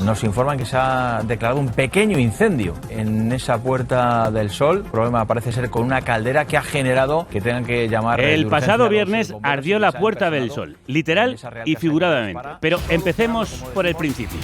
Nos informan que se ha declarado un pequeño incendio en esa Puerta del Sol. El problema parece ser con una caldera que ha generado que tengan que llamar... El pasado viernes ardió la Puerta del Sol, literal y figuradamente. Pero empecemos por el principio.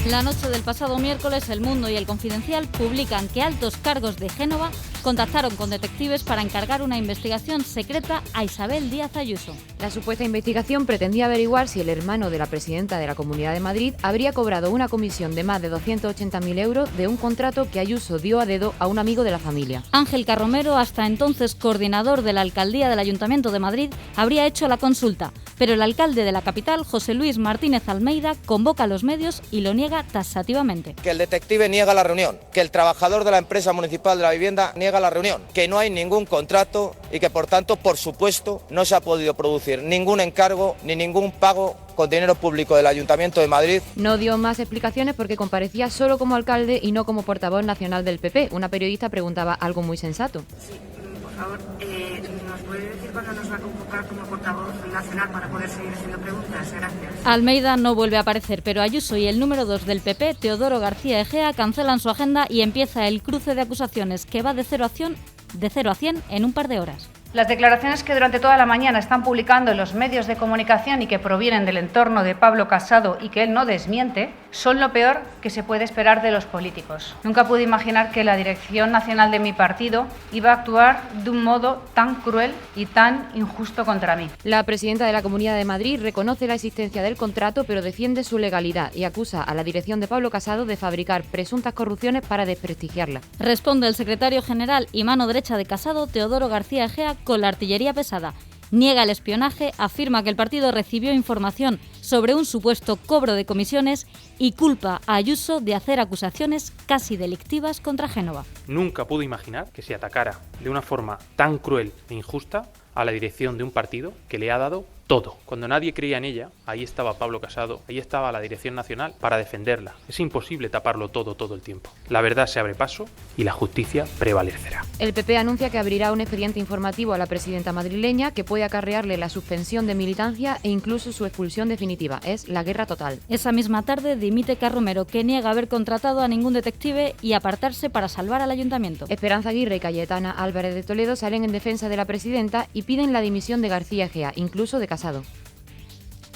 La noche del pasado miércoles, El Mundo y El Confidencial publican que altos cargos de Génova contactaron con detectives para encargar una investigación secreta a Isabel Díaz Ayuso. La supuesta investigación pretendía averiguar si el hermano de la presidenta de la Comunidad de Madrid habría cobrado una comisión de más de 280.000 euros de un contrato que Ayuso dio a dedo a un amigo de la familia. Ángel Carromero, hasta entonces coordinador de la alcaldía del Ayuntamiento de Madrid, habría hecho la consulta, pero el alcalde de la capital, José Luis Martínez Almeida, convoca a los medios y lo niega taxativamente. Que el detective niega la reunión, que el trabajador de la empresa municipal de la vivienda niega la reunión, que no hay ningún contrato y que por tanto, por supuesto, no se ha podido producir ningún encargo ni ningún pago con dinero público del Ayuntamiento de Madrid. No dio más explicaciones porque comparecía solo como alcalde y no como portavoz nacional del PP. Una periodista preguntaba algo muy sensato. Sí, por favor, ¿nos puede decir cuándo nos va a convocar como portavoz nacional para poder seguir haciendo preguntas? Gracias. Almeida no vuelve a aparecer, pero Ayuso y el número 2 del PP, Teodoro García Egea, cancelan su agenda y empieza el cruce de acusaciones que va de 0 a 100 en un par de horas. Las declaraciones que durante toda la mañana están publicando en los medios de comunicación y que provienen del entorno de Pablo Casado y que él no desmiente, son lo peor que se puede esperar de los políticos. Nunca pude imaginar que la dirección nacional de mi partido iba a actuar de un modo tan cruel y tan injusto contra mí. La presidenta de la Comunidad de Madrid reconoce la existencia del contrato, pero defiende su legalidad y acusa a la dirección de Pablo Casado de fabricar presuntas corrupciones para desprestigiarla. Responde el secretario general y mano derecha de Casado, Teodoro García Egea, con la artillería pesada. Niega el espionaje, afirma que el partido recibió información sobre un supuesto cobro de comisiones y culpa a Ayuso de hacer acusaciones casi delictivas contra Génova. Nunca pude imaginar que se atacara de una forma tan cruel e injusta a la dirección de un partido que le ha dado todo. Cuando nadie creía en ella, ahí estaba Pablo Casado, ahí estaba la Dirección Nacional para defenderla. Es imposible taparlo todo el tiempo. La verdad se abre paso y la justicia prevalecerá. El PP anuncia que abrirá un expediente informativo a la presidenta madrileña que puede acarrearle la suspensión de militancia e incluso su expulsión definitiva. Es la guerra total. Esa misma tarde dimite Carromero, que niega haber contratado a ningún detective y apartarse para salvar al ayuntamiento. Esperanza Aguirre y Cayetana Álvarez de Toledo salen en defensa de la presidenta y piden la dimisión de García Egea, incluso de Casado.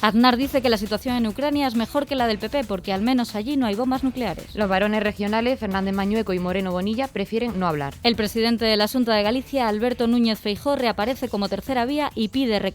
Aznar dice que la situación en Ucrania es mejor que la del PP porque al menos allí no hay bombas nucleares. Los varones regionales, Fernández Mañueco y Moreno Bonilla, prefieren no hablar. El presidente de la Xunta de Galicia, Alberto Núñez Feijóo, reaparece como tercera vía y pide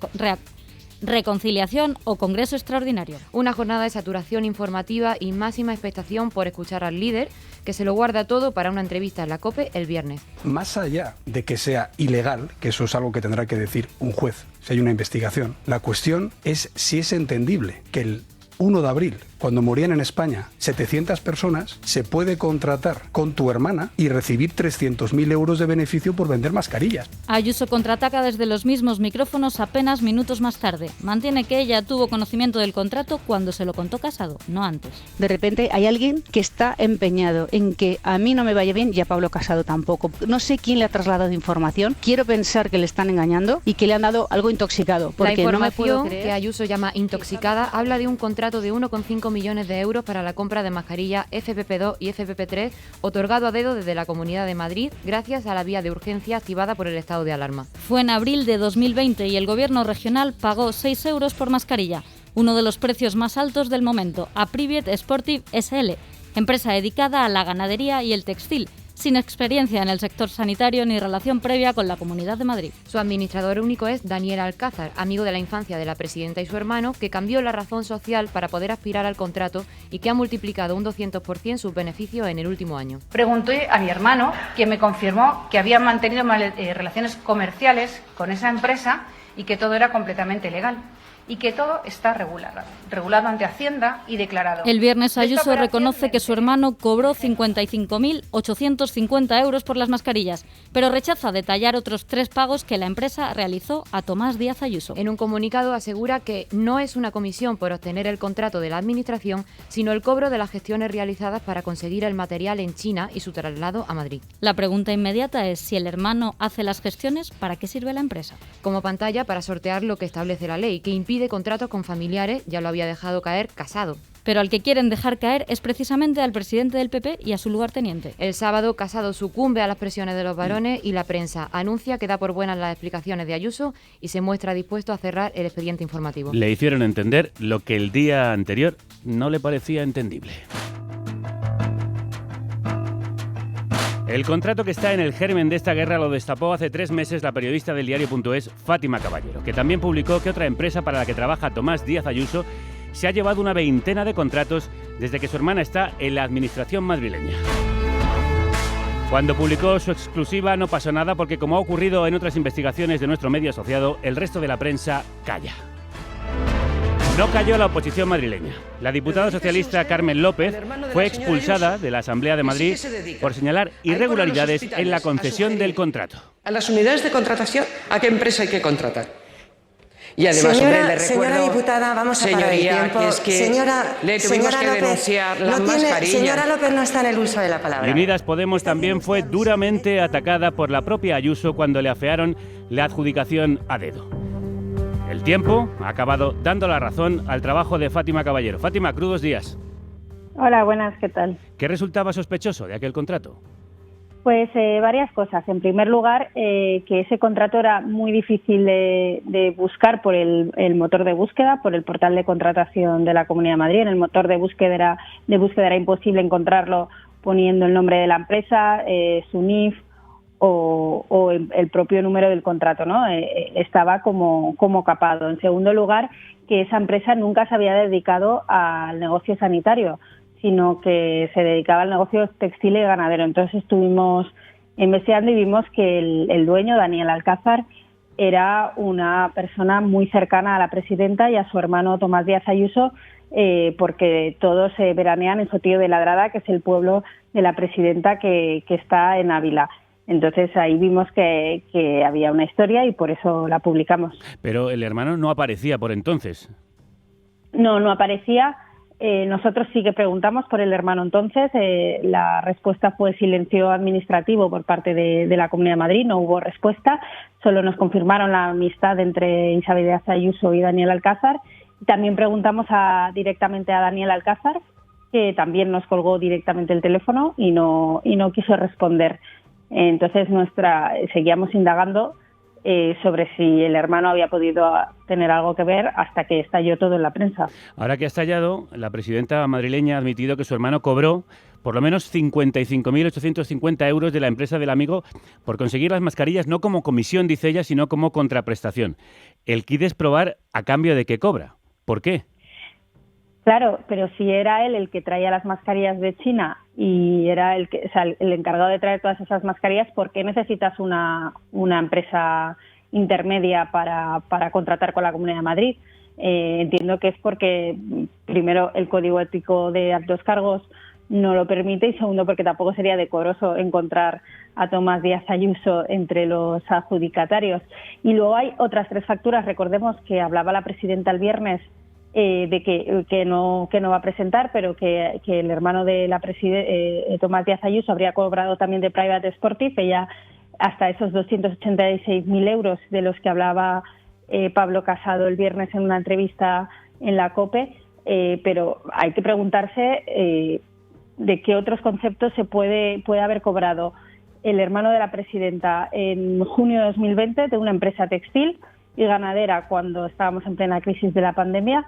reconciliación o congreso extraordinario. Una jornada de saturación informativa y máxima expectación por escuchar al líder, que se lo guarda todo para una entrevista en la COPE el viernes. Más allá de que sea ilegal, que eso es algo que tendrá que decir un juez si hay una investigación, la cuestión es si es entendible que el 1 de abril, cuando morían en España 700 personas, se puede contratar con tu hermana y recibir 300.000 euros de beneficio por vender mascarillas. Ayuso contraataca desde los mismos micrófonos apenas minutos más tarde. Mantiene que ella tuvo conocimiento del contrato cuando se lo contó Casado, no antes. De repente hay alguien que está empeñado en que a mí no me vaya bien y a Pablo Casado tampoco. No sé quién le ha trasladado información. Quiero pensar que le están engañando y que le han dado algo intoxicado. Porque la información no me puedo creer que Ayuso llama intoxicada habla de un contrato de 1,5 millones de euros para la compra de mascarilla FFP2 y FFP3 otorgado a dedo desde la Comunidad de Madrid gracias a la vía de urgencia activada por el estado de alarma. Fue en abril de 2020 y el gobierno regional pagó 6 euros por mascarilla, uno de los precios más altos del momento, a Privet Sportive SL, empresa dedicada a la ganadería y el textil, sin experiencia en el sector sanitario ni relación previa con la Comunidad de Madrid. Su administrador único es Daniel Alcázar, amigo de la infancia de la presidenta y su hermano, que cambió la razón social para poder aspirar al contrato y que ha multiplicado un 200% sus beneficios en el último año. Pregunté a mi hermano, quien me confirmó que habían mantenido relaciones comerciales con esa empresa y que todo era completamente legal. Y que todo está regulado ante Hacienda y declarado. El viernes Ayuso reconoce que su hermano cobró 55.850 euros por las mascarillas, pero rechaza detallar otros 3 pagos que la empresa realizó a Tomás Díaz Ayuso. En un comunicado asegura que no es una comisión por obtener el contrato de la Administración, sino el cobro de las gestiones realizadas para conseguir el material en China y su traslado a Madrid. La pregunta inmediata es si el hermano hace las gestiones, ¿para qué sirve la empresa? Como pantalla para sortear lo que establece la ley, que impide contratos con familiares, ya lo había dejado caer Casado. pero al que quieren dejar caer es precisamente al presidente del PP y a su lugarteniente. El sábado, Casado sucumbe a las presiones de los varones y la prensa anuncia que da por buenas las explicaciones de Ayuso y se muestra dispuesto a cerrar el expediente informativo. Le hicieron entender lo que el día anterior no le parecía entendible. El contrato que está en el germen de esta guerra lo destapó hace 3 meses la periodista del diario.es, Fátima Caballero, que también publicó que otra empresa para la que trabaja Tomás Díaz Ayuso se ha llevado una veintena de contratos desde que su hermana está en la administración madrileña. Cuando publicó su exclusiva no pasó nada porque, como ha ocurrido en otras investigaciones de nuestro medio asociado, el resto de la prensa calla. No cayó la oposición madrileña. La diputada socialista Carmen López fue expulsada de la Asamblea de Madrid por señalar irregularidades en la concesión del contrato. A las unidades de contratación, ¿a qué empresa hay que contratar? Y además, le recuerdo, señora diputada, vamos a parar el tiempo. Que es que le tuvimos que denunciar las mascarillas. Señora López no está en el uso de la palabra. Y Unidas Podemos también fue duramente atacada por la propia Ayuso cuando le afearon la adjudicación a dedo. El tiempo ha acabado dando la razón al trabajo de Fátima Caballero. Fátima, crudos días. Hola, buenas, ¿qué tal? ¿Qué resultaba sospechoso de aquel contrato? Pues varias cosas. En primer lugar, que ese contrato era muy difícil de buscar por el motor de búsqueda, por el portal de contratación de la Comunidad de Madrid. En el motor de búsqueda era imposible encontrarlo poniendo el nombre de la empresa, su NIF o el propio número del contrato, ¿no? Estaba como capado. En segundo lugar, que esa empresa nunca se había dedicado al negocio sanitario, sino que se dedicaba al negocio textil y ganadero. Entonces estuvimos investigando y vimos que el dueño, Daniel Alcázar, era una persona muy cercana a la presidenta y a su hermano Tomás Díaz Ayuso, porque todos veranean en Sotillo de Ladrada, que es el pueblo de la presidenta que está en Ávila. Entonces ahí vimos que había una historia y por eso la publicamos. Pero el hermano no aparecía por entonces. No aparecía. Nosotros sí que preguntamos por el hermano entonces. La respuesta fue silencio administrativo por parte de la Comunidad de Madrid. No hubo respuesta. Solo nos confirmaron la amistad entre Isabel Díaz Ayuso y Daniel Alcázar. También preguntamos directamente a Daniel Alcázar, que también nos colgó directamente el teléfono y no quiso responder. Entonces seguíamos indagando sobre si el hermano había podido tener algo que ver hasta que estalló todo en la prensa. Ahora que ha estallado, la presidenta madrileña ha admitido que su hermano cobró por lo menos 55.850 euros de la empresa del amigo por conseguir las mascarillas, no como comisión, dice ella, sino como contraprestación. El quid es probar a cambio de qué cobra. ¿Por qué? Claro, pero si era él el que traía las mascarillas de China y era el encargado de traer todas esas mascarillas, ¿por qué necesitas una empresa intermedia para contratar con la Comunidad de Madrid? Entiendo que es porque, primero, el Código Ético de Altos Cargos no lo permite y, segundo, porque tampoco sería decoroso encontrar a Tomás Díaz Ayuso entre los adjudicatarios. Y luego hay otras 3 facturas. Recordemos que hablaba la presidenta el viernes de que no va a presentar, pero que el hermano de la Tomás Díaz Ayuso habría cobrado también de Private Sportive, ella hasta esos 286.000 euros de los que hablaba Pablo Casado el viernes en una entrevista en la COPE, pero hay que preguntarse de qué otros conceptos se puede haber cobrado el hermano de la presidenta en junio de 2020 de una empresa textil y ganadera cuando estábamos en plena crisis de la pandemia,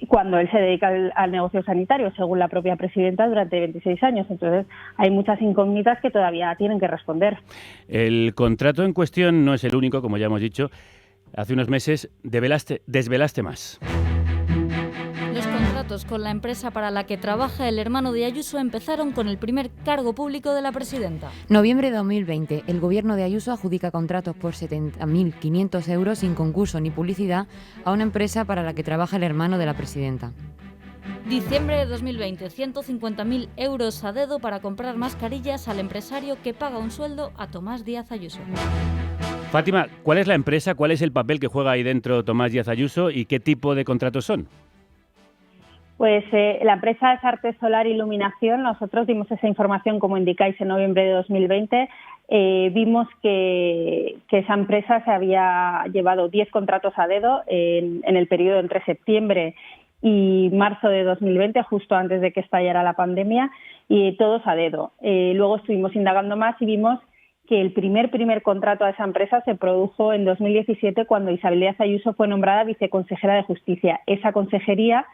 cuando él se dedica al negocio sanitario, según la propia presidenta, durante 26 años. Entonces, hay muchas incógnitas que todavía tienen que responder. El contrato en cuestión no es el único, como ya hemos dicho. Hace unos meses desvelaste más. Los contratos con la empresa para la que trabaja el hermano de Ayuso empezaron con el primer cargo público de la presidenta. Noviembre de 2020, el gobierno de Ayuso adjudica contratos por 70.500 euros sin concurso ni publicidad a una empresa para la que trabaja el hermano de la presidenta. Diciembre de 2020, 150.000 euros a dedo para comprar mascarillas al empresario que paga un sueldo a Tomás Díaz Ayuso. Fátima, ¿cuál es la empresa, cuál es el papel que juega ahí dentro Tomás Díaz Ayuso y qué tipo de contratos son? Pues la empresa es Arte Solar Iluminación. Nosotros dimos esa información, como indicáis, en noviembre de 2020. Vimos que esa empresa se había llevado 10 contratos a dedo en el periodo entre septiembre y marzo de 2020, justo antes de que estallara la pandemia, y todos a dedo. Luego estuvimos indagando más y vimos que el primer contrato a esa empresa se produjo en 2017 cuando Isabel Díaz Ayuso fue nombrada viceconsejera de Justicia. Esa consejería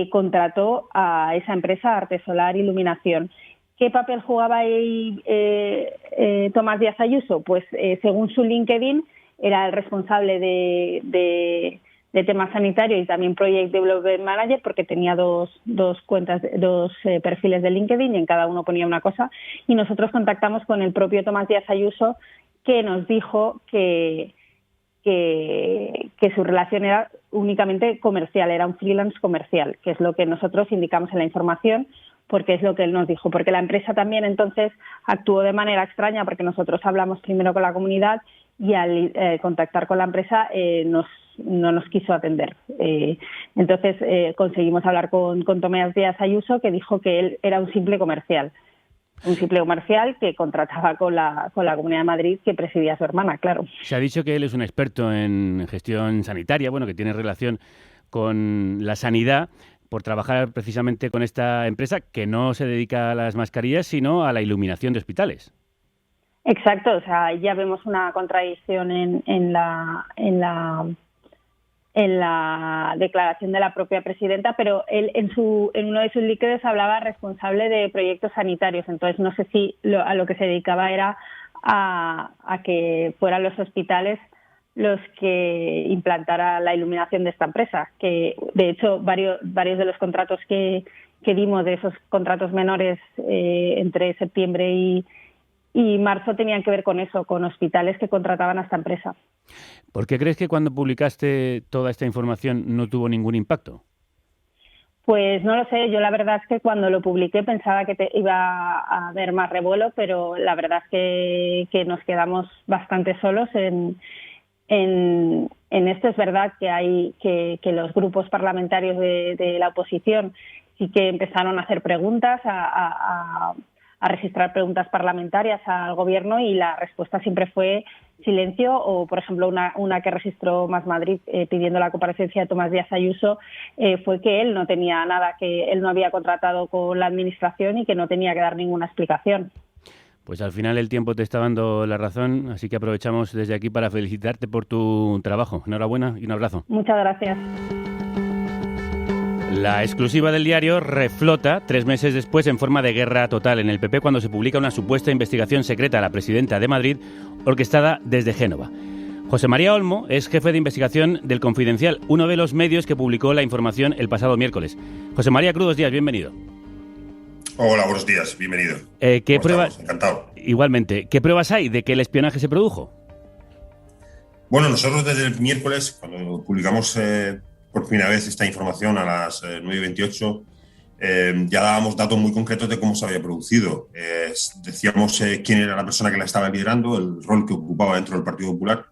contrató a esa empresa, Artesolar Iluminación. ¿Qué papel jugaba ahí Tomás Díaz Ayuso? Pues según su LinkedIn era el responsable de temas sanitarios y también Project Development Manager, porque tenía dos cuentas, dos perfiles de LinkedIn y en cada uno ponía una cosa. Y nosotros contactamos con el propio Tomás Díaz Ayuso, que nos dijo que su relación era únicamente comercial, era un freelance comercial, que es lo que nosotros indicamos en la información, porque es lo que él nos dijo. Porque la empresa también entonces actuó de manera extraña, porque nosotros hablamos primero con la comunidad y al contactar con la empresa no nos quiso atender. Entonces conseguimos hablar con Tomás Díaz Ayuso, que dijo que él era un simple comercial que contrataba con la Comunidad de Madrid, que presidía su hermana, claro. Se ha dicho que él es un experto en gestión sanitaria, bueno, que tiene relación con la sanidad por trabajar precisamente con esta empresa que no se dedica a las mascarillas, sino a la iluminación de hospitales. Exacto, o sea, ya vemos una contradicción en la declaración de la propia presidenta, pero él en uno de sus líquidos hablaba responsable de proyectos sanitarios, entonces no sé si a lo que se dedicaba era a que fueran los hospitales los que implantara la iluminación de esta empresa, que de hecho varios de los contratos que dimos, de esos contratos menores entre septiembre y marzo, tenían que ver con eso, con hospitales que contrataban a esta empresa. ¿Por qué crees que cuando publicaste toda esta información no tuvo ningún impacto? Pues no lo sé, yo la verdad es que cuando lo publiqué pensaba que iba a haber más revuelo, pero la verdad es que nos quedamos bastante solos en esto. Es verdad que los grupos parlamentarios de la oposición sí que empezaron a hacer preguntas, a registrar preguntas parlamentarias al gobierno, y la respuesta siempre fue silencio, o por ejemplo una que registró Más Madrid pidiendo la comparecencia de Tomás Díaz Ayuso fue que él no tenía nada, que él no había contratado con la administración y que no tenía que dar ninguna explicación. Pues al final el tiempo te está dando la razón, así que aprovechamos desde aquí para felicitarte por tu trabajo. Enhorabuena y un abrazo. Muchas gracias. La exclusiva del diario reflota 3 meses después en forma de guerra total en el PP cuando se publica una supuesta investigación secreta a la presidenta de Madrid orquestada desde Génova. José María Olmo es jefe de investigación del Confidencial, uno de los medios que publicó la información el pasado miércoles. José María, crudos días, bienvenido. Hola, buenos días, bienvenido. ¿Qué pruebas? Encantado. Igualmente, ¿qué pruebas hay de que el espionaje se produjo? Bueno, nosotros desde el miércoles, cuando publicamos por primera vez esta información a las 9:28, ya dábamos datos muy concretos de cómo se había producido. Decíamos quién era la persona que la estaba liderando, el rol que ocupaba dentro del Partido Popular,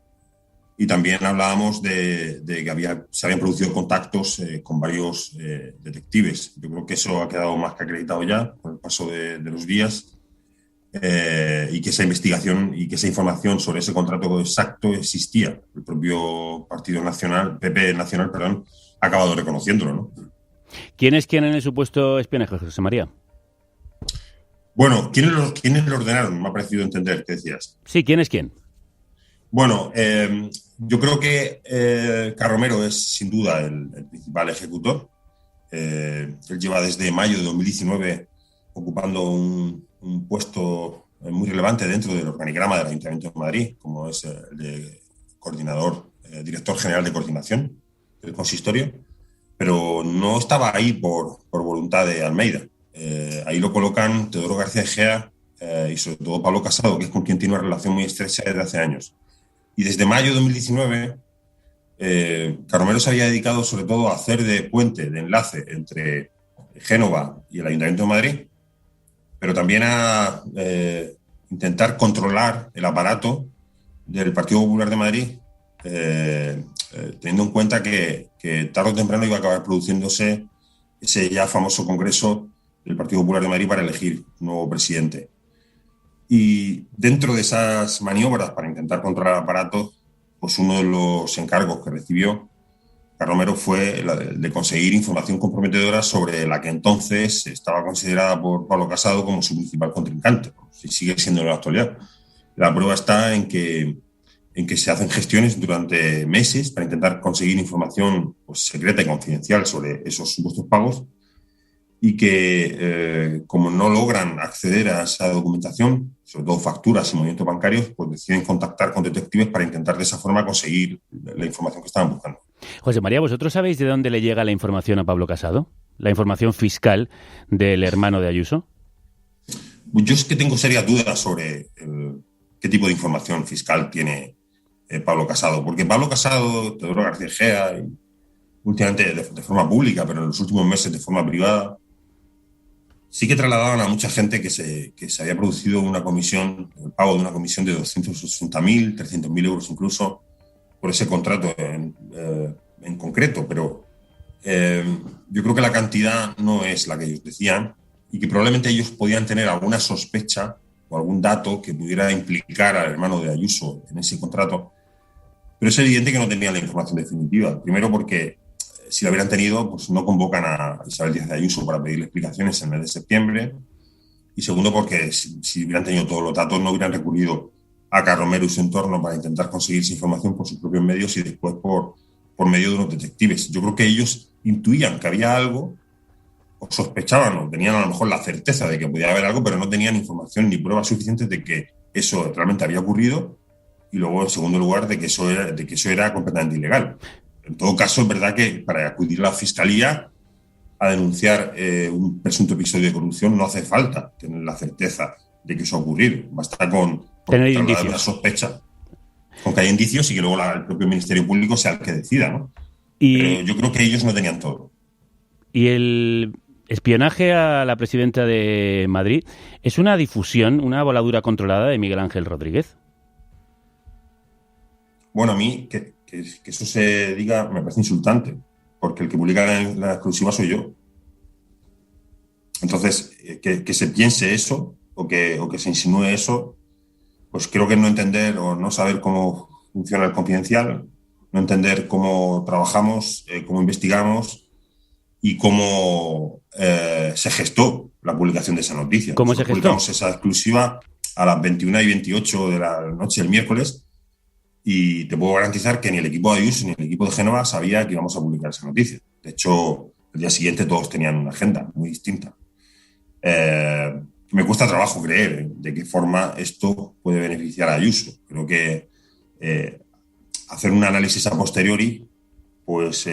y también hablábamos de que se habían producido contactos con varios detectives. Yo creo que eso ha quedado más que acreditado ya con el paso de los días, y que esa investigación y que esa información sobre ese contrato exacto existía. El propio Partido Nacional, PP Nacional, perdón, ha acabado reconociéndolo, ¿no? ¿Quién es quién en el supuesto espionaje, José María? Bueno, ¿quiénes lo ordenaron? Me ha parecido entender, ¿qué decías? Sí, ¿quién es quién? Bueno, yo creo que Carromero es sin duda el principal ejecutor. Él lleva desde mayo de 2019 ocupando un puesto muy relevante dentro del organigrama del Ayuntamiento de Madrid, como es el de director general de coordinación del consistorio, pero no estaba ahí por voluntad de Almeida. Ahí lo colocan Teodoro García Egea y sobre todo Pablo Casado, que es con quien tiene una relación muy estrecha desde hace años. Y desde mayo de 2019, Carromero se había dedicado sobre todo a hacer de puente, de enlace entre Génova y el Ayuntamiento de Madrid, pero también a intentar controlar el aparato del Partido Popular de Madrid, teniendo en cuenta que tarde o temprano iba a acabar produciéndose ese ya famoso congreso del Partido Popular de Madrid para elegir un nuevo presidente. Y dentro de esas maniobras para intentar controlar el aparato, pues uno de los encargos que recibió Carromero fue la de conseguir información comprometedora sobre la que entonces estaba considerada por Pablo Casado como su principal contrincante, si sigue siendo en la actualidad. La prueba está en que se hacen gestiones durante meses para intentar conseguir información secreta y confidencial sobre esos supuestos pagos y que, como no logran acceder a esa documentación, sobre todo facturas y movimientos bancarios, pues deciden contactar con detectives para intentar de esa forma conseguir la información que estaban buscando. José María, ¿vosotros sabéis de dónde le llega la información a Pablo Casado? ¿La información fiscal del hermano de Ayuso? Yo es que tengo serias dudas sobre qué tipo de información fiscal tiene Pablo Casado, porque Pablo Casado, Teodoro García Egea, y últimamente de forma pública, pero en los últimos meses de forma privada, sí que trasladaban a mucha gente que se había producido una comisión, el pago de una comisión de 280.000, 300.000 euros incluso, por ese contrato en concreto, pero yo creo que la cantidad no es la que ellos decían y que probablemente ellos podían tener alguna sospecha o algún dato que pudiera implicar al hermano de Ayuso en ese contrato, pero es evidente que no tenían la información definitiva. Primero porque si la hubieran tenido, pues no convocan a Isabel Díaz de Ayuso para pedirle explicaciones en el mes de septiembre, y segundo porque si hubieran tenido todos los datos no hubieran recurrido a Carromero y su entorno para intentar conseguir esa información por sus propios medios y después por medio de unos detectives. Yo creo que ellos intuían que había algo, o sospechaban, o tenían a lo mejor la certeza de que podía haber algo, pero no tenían información ni pruebas suficientes de que eso realmente había ocurrido, y luego, en segundo lugar, de que eso era completamente ilegal. En todo caso, es verdad que para acudir a la Fiscalía a denunciar un presunto episodio de corrupción no hace falta tener la certeza de que eso ha ocurrido. Basta con tener indicios, una sospecha, con que haya indicios y que luego el propio Ministerio Público sea el que decida, ¿no? Pero yo creo que ellos no tenían todo. Y el espionaje a la presidenta de Madrid es una difusión, una voladura controlada de Miguel Ángel Rodríguez. Bueno, a mí que eso se diga me parece insultante, porque el que publica la exclusiva soy yo. Entonces, que se piense eso o que se insinúe eso, pues creo que no entender o no saber cómo funciona el confidencial, no entender cómo trabajamos, cómo investigamos y cómo se gestó la publicación de esa noticia. ¿Cómo se gestó? Publicamos esa exclusiva a las 21:28 de la noche del miércoles y te puedo garantizar que ni el equipo de Ayuso ni el equipo de Génova sabía que íbamos a publicar esa noticia. De hecho, el día siguiente todos tenían una agenda muy distinta. Me cuesta trabajo creer de qué forma esto puede beneficiar a Ayuso. Creo que hacer un análisis a posteriori, pues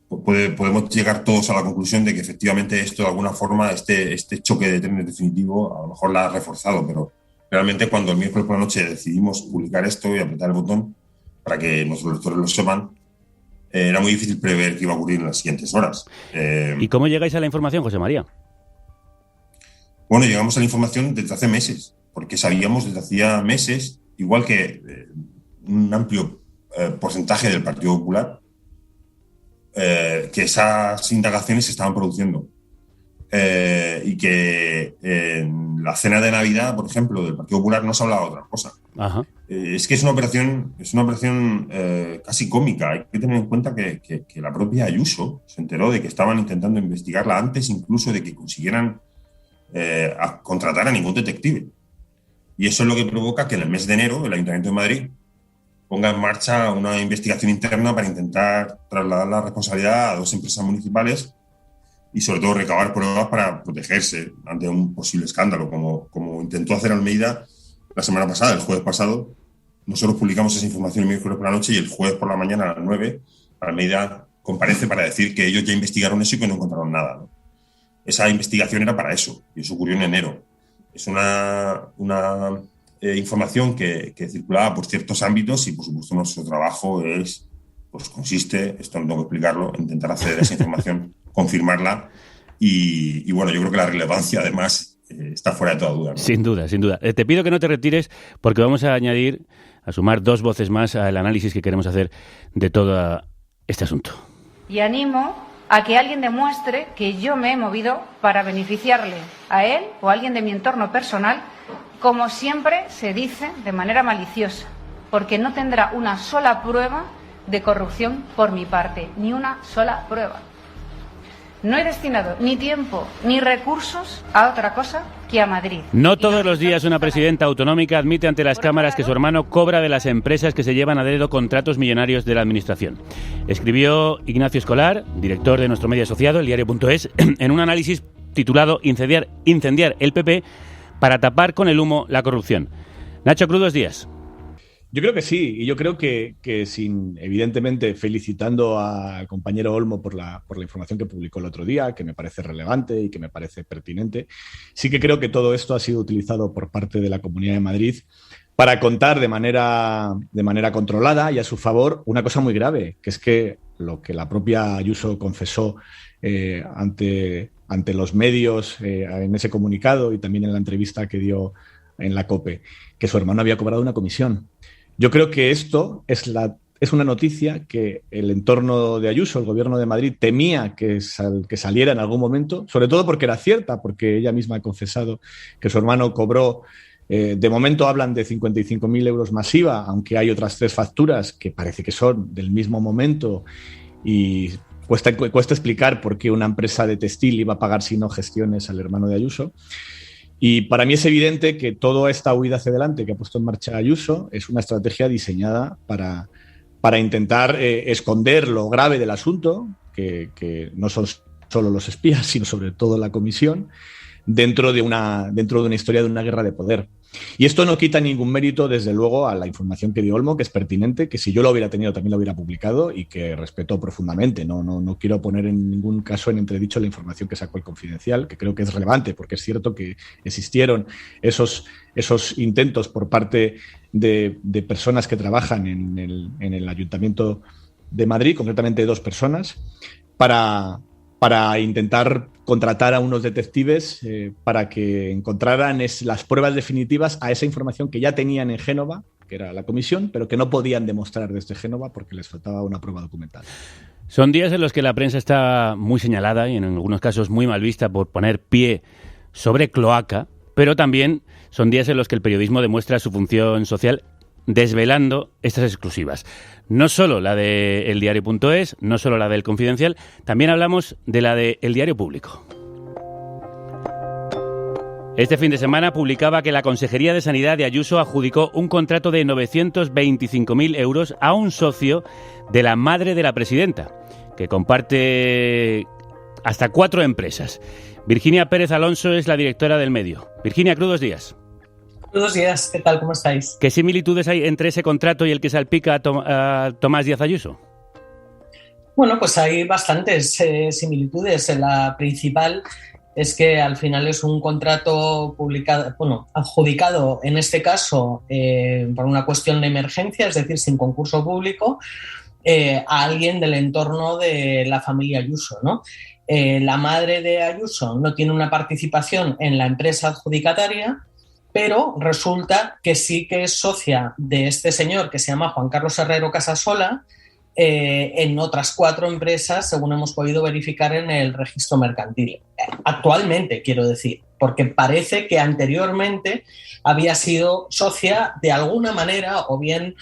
podemos llegar todos a la conclusión de que efectivamente esto de alguna forma, este choque de trenes definitivo, a lo mejor la ha reforzado, pero realmente cuando el miércoles por la noche decidimos publicar esto y apretar el botón para que nuestros lectores lo sepan, era muy difícil prever qué iba a ocurrir en las siguientes horas. ¿Y cómo llegáis a la información, José María? Bueno, llegamos a la información desde hace meses, porque sabíamos desde hacía meses, igual que un amplio porcentaje del Partido Popular, que esas indagaciones se estaban produciendo. Y que en la cena de Navidad, por ejemplo, del Partido Popular no se hablaba de otra cosa. Ajá. Es que es una operación casi cómica. Hay que tener en cuenta que la propia Ayuso se enteró de que estaban intentando investigarla antes incluso de que consiguieran contratar a ningún detective. Y eso es lo que provoca que en el mes de enero el Ayuntamiento de Madrid ponga en marcha una investigación interna para intentar trasladar la responsabilidad a 2 empresas municipales y sobre todo recabar pruebas para protegerse ante un posible escándalo, como intentó hacer Almeida la semana pasada, el jueves pasado. Nosotros publicamos esa información el miércoles por la noche y el jueves por la mañana a las 9 Almeida comparece para decir que ellos ya investigaron eso y que no encontraron nada, ¿no? Esa investigación era para eso, y eso ocurrió en enero. Es una información que circulaba por ciertos ámbitos y, por supuesto, nuestro trabajo consiste, esto no tengo que explicarlo, en intentar acceder a esa información, confirmarla y bueno, yo creo que la relevancia, además, está fuera de toda duda, ¿no? Sin duda, sin duda. Te pido que no te retires porque vamos a sumar 2 voces más al análisis que queremos hacer de todo este asunto. Y animo a que alguien demuestre que yo me he movido para beneficiarle a él o a alguien de mi entorno personal, como siempre se dice de manera maliciosa, porque no tendrá una sola prueba de corrupción por mi parte, ni una sola prueba. No he destinado ni tiempo ni recursos a otra cosa que a Madrid. No todos los días una presidenta autonómica admite ante las cámaras que su hermano cobra de las empresas que se llevan a dedo contratos millonarios de la administración. Escribió Ignacio Escolar, director de nuestro medio asociado, el diario.es, en un análisis titulado Incendiar el PP para tapar con el humo la corrupción. Nacho, crudos días. Yo creo que sí, y yo creo que sin, evidentemente, felicitando al compañero Olmo por la información que publicó el otro día, que me parece relevante y que me parece pertinente, sí que creo que todo esto ha sido utilizado por parte de la Comunidad de Madrid para contar de manera controlada y a su favor una cosa muy grave, que es que lo que la propia Ayuso confesó ante los medios en ese comunicado y también en la entrevista que dio en la COPE, que su hermano había cobrado una comisión. Yo creo que esto es una noticia que el entorno de Ayuso, el gobierno de Madrid, temía que saliera en algún momento, sobre todo porque era cierta, porque ella misma ha confesado que su hermano cobró, de momento hablan de 55.000 euros más IVA, aunque hay otras 3 facturas que parece que son del mismo momento y cuesta explicar por qué una empresa de textil iba a pagar si no gestiones al hermano de Ayuso. Y para mí es evidente que toda esta huida hacia adelante que ha puesto en marcha Ayuso es una estrategia diseñada para intentar esconder lo grave del asunto, que no son solo los espías, sino sobre todo la comisión, dentro de una historia de una guerra de poder. Y esto no quita ningún mérito, desde luego, a la información que dio Olmo, que es pertinente, que si yo lo hubiera tenido también lo hubiera publicado y que respeto profundamente. No quiero poner en ningún caso en entredicho la información que sacó el Confidencial, que creo que es relevante, porque es cierto que existieron esos intentos por parte de personas que trabajan en el Ayuntamiento de Madrid, concretamente 2 personas, para intentar contratar a unos detectives para que encontraran las pruebas definitivas a esa información que ya tenían en Génova, que era la comisión, pero que no podían demostrar desde Génova porque les faltaba una prueba documental. Son días en los que la prensa está muy señalada y en algunos casos muy mal vista por poner pie sobre cloaca, pero también son días en los que el periodismo demuestra su función social desvelando estas exclusivas. No solo la de eldiario.es, no solo la del Confidencial, también hablamos de la de El Diario Público. Este fin de semana publicaba que la Consejería de Sanidad de Ayuso adjudicó un contrato de 925.000 euros a un socio de la madre de la presidenta, que comparte hasta 4 empresas. Virginia Pérez Alonso es la directora del medio. Virginia, crudos días. Buenos días, ¿qué tal? ¿Cómo estáis? ¿Qué similitudes hay entre ese contrato y el que salpica a Tomás Díaz Ayuso? Bueno, pues hay bastantes similitudes. La principal es que al final es un contrato adjudicado en este caso por una cuestión de emergencia, es decir, sin concurso público, a alguien del entorno de la familia Ayuso, ¿no? La madre de Ayuso no tiene una participación en la empresa adjudicataria, pero resulta que sí que es socia de este señor que se llama Juan Carlos Herrero Casasola en otras 4 empresas, según hemos podido verificar en el registro mercantil. Actualmente, quiero decir, porque parece que anteriormente había sido socia de alguna manera o bien,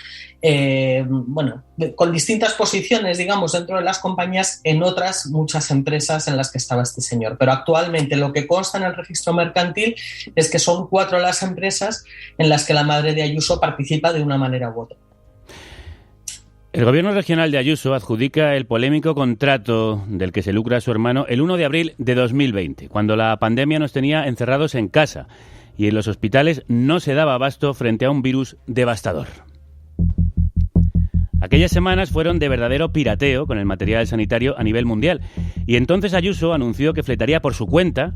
con distintas posiciones, digamos, dentro de las compañías en otras muchas empresas en las que estaba este señor. Pero actualmente lo que consta en el registro mercantil es que son 4 las empresas en las que la madre de Ayuso participa de una manera u otra. El gobierno regional de Ayuso adjudica el polémico contrato del que se lucra su hermano el 1 de abril de 2020, cuando la pandemia nos tenía encerrados en casa y en los hospitales no se daba abasto frente a un virus devastador. Aquellas semanas fueron de verdadero pirateo con el material sanitario a nivel mundial y entonces Ayuso anunció que fletaría por cuenta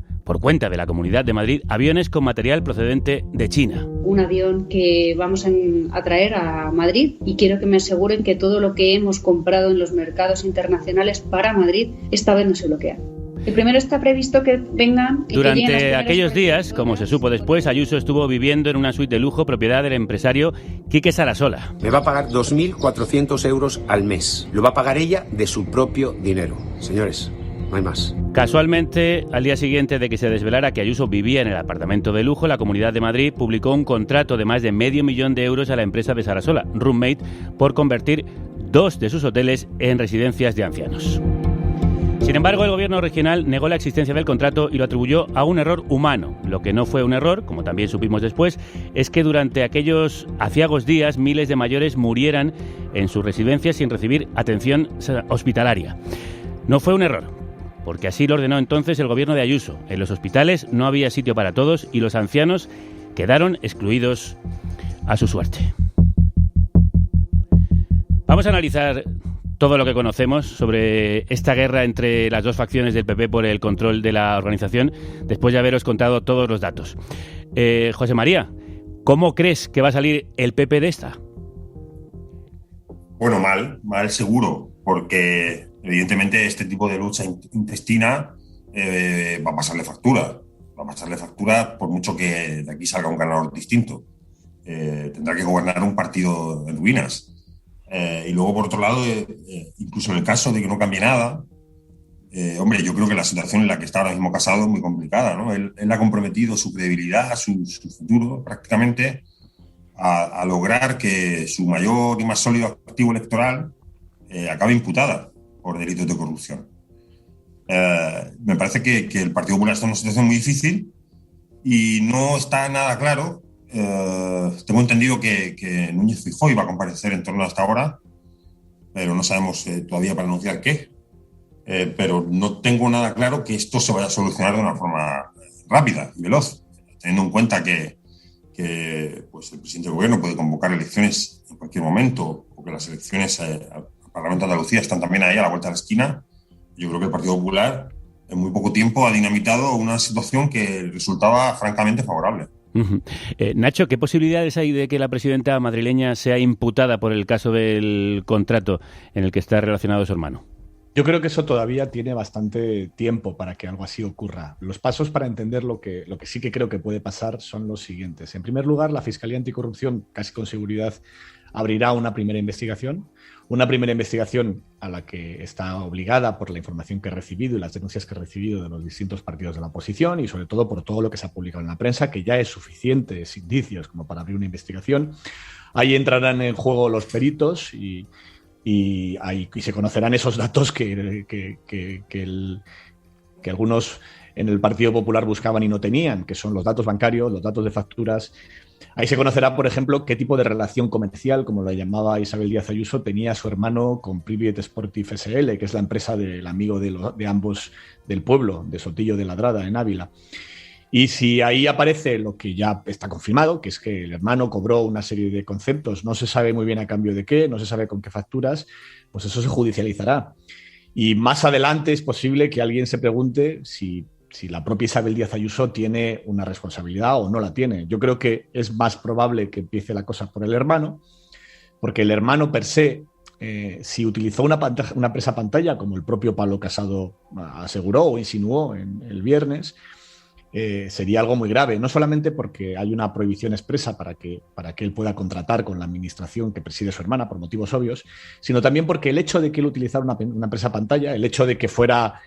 de la Comunidad de Madrid, aviones con material procedente de China. Un avión que vamos a traer a Madrid y quiero que me aseguren que todo lo que hemos comprado en los mercados internacionales para Madrid esta vez no se bloquea. El primero está previsto que vengan... Durante aquellos días, como se supo después, Ayuso estuvo viviendo en una suite de lujo propiedad del empresario Quique Sarasola. Me va a pagar 2.400 euros al mes. Lo va a pagar ella de su propio dinero. Señores, no hay más. Casualmente, al día siguiente de que se desvelara que Ayuso vivía en el apartamento de lujo, la Comunidad de Madrid publicó un contrato de más de $500.000 a la empresa de Sarasola, Roommate, por convertir 2 de sus hoteles en residencias de ancianos. Sin embargo, el gobierno regional negó la existencia del contrato y lo atribuyó a un error humano. Lo que no fue un error, como también supimos después, es que durante aquellos aciagos días miles de mayores murieran en sus residencias sin recibir atención hospitalaria. No fue un error, porque así lo ordenó entonces el gobierno de Ayuso. En los hospitales no había sitio para todos y los ancianos quedaron excluidos a su suerte. Vamos a analizar todo lo que conocemos sobre esta guerra entre las dos facciones del PP por el control de la organización, después de haberos contado todos los datos. José María, ¿cómo crees que va a salir el PP de esta? Bueno, mal seguro, porque evidentemente este tipo de lucha intestina va a pasarle factura. Va a pasarle factura por mucho que de aquí salga un ganador distinto. Tendrá que gobernar un partido en ruinas. Y luego, por otro lado, incluso en el caso de que no cambie nada, hombre, yo creo que la situación en la que está ahora mismo Casado es muy complicada, ¿no? Él ha comprometido su credibilidad, su futuro, prácticamente, a lograr que su mayor y más sólido activo electoral acabe imputada por delitos de corrupción. Me parece que el Partido Popular está en una situación muy difícil y no está nada claro. Tengo entendido que Núñez Feijóo iba a comparecer en torno a esta hora, pero no sabemos todavía para anunciar qué. Pero no tengo nada claro que esto se vaya a solucionar de una forma rápida y veloz, teniendo en cuenta que pues el presidente del gobierno puede convocar elecciones en cualquier momento, porque las elecciones al Parlamento de Andalucía están también ahí a la vuelta de la esquina. Yo creo que el Partido Popular en muy poco tiempo ha dinamitado una situación que resultaba francamente favorable. Nacho, ¿qué posibilidades hay de que la presidenta madrileña sea imputada por el caso del contrato en el que está relacionado su hermano? Yo creo que eso todavía tiene bastante tiempo para que algo así ocurra. Los pasos para entender lo que sí que creo que puede pasar son los siguientes. En primer lugar, la Fiscalía Anticorrupción casi con seguridad abrirá una primera investigación a la que está obligada por la información que he recibido y las denuncias que he recibido de los distintos partidos de la oposición y sobre todo por todo lo que se ha publicado en la prensa, que ya es suficientes indicios como para abrir una investigación. Ahí entrarán en juego los peritos y se conocerán esos datos que algunos en el Partido Popular buscaban y no tenían, que son los datos bancarios, los datos de facturas. Ahí se conocerá, por ejemplo, qué tipo de relación comercial, como la llamaba Isabel Díaz Ayuso, tenía su hermano con Private Sportive SL, que es la empresa del amigo de ambos del pueblo, de Sotillo de Ladrada, en Ávila. Y si ahí aparece lo que ya está confirmado, que es que el hermano cobró una serie de conceptos, no se sabe muy bien a cambio de qué, no se sabe con qué facturas, pues eso se judicializará. Y más adelante es posible que alguien se pregunte si la propia Isabel Díaz Ayuso tiene una responsabilidad o no la tiene. Yo creo que es más probable que empiece la cosa por el hermano, porque el hermano per se, si utilizó una empresa pantalla, como el propio Pablo Casado aseguró o insinuó el viernes, sería algo muy grave, no solamente porque hay una prohibición expresa para que él pueda contratar con la administración que preside su hermana por motivos obvios, sino también porque el hecho de que él utilizara una empresa pantalla, el hecho de que fuera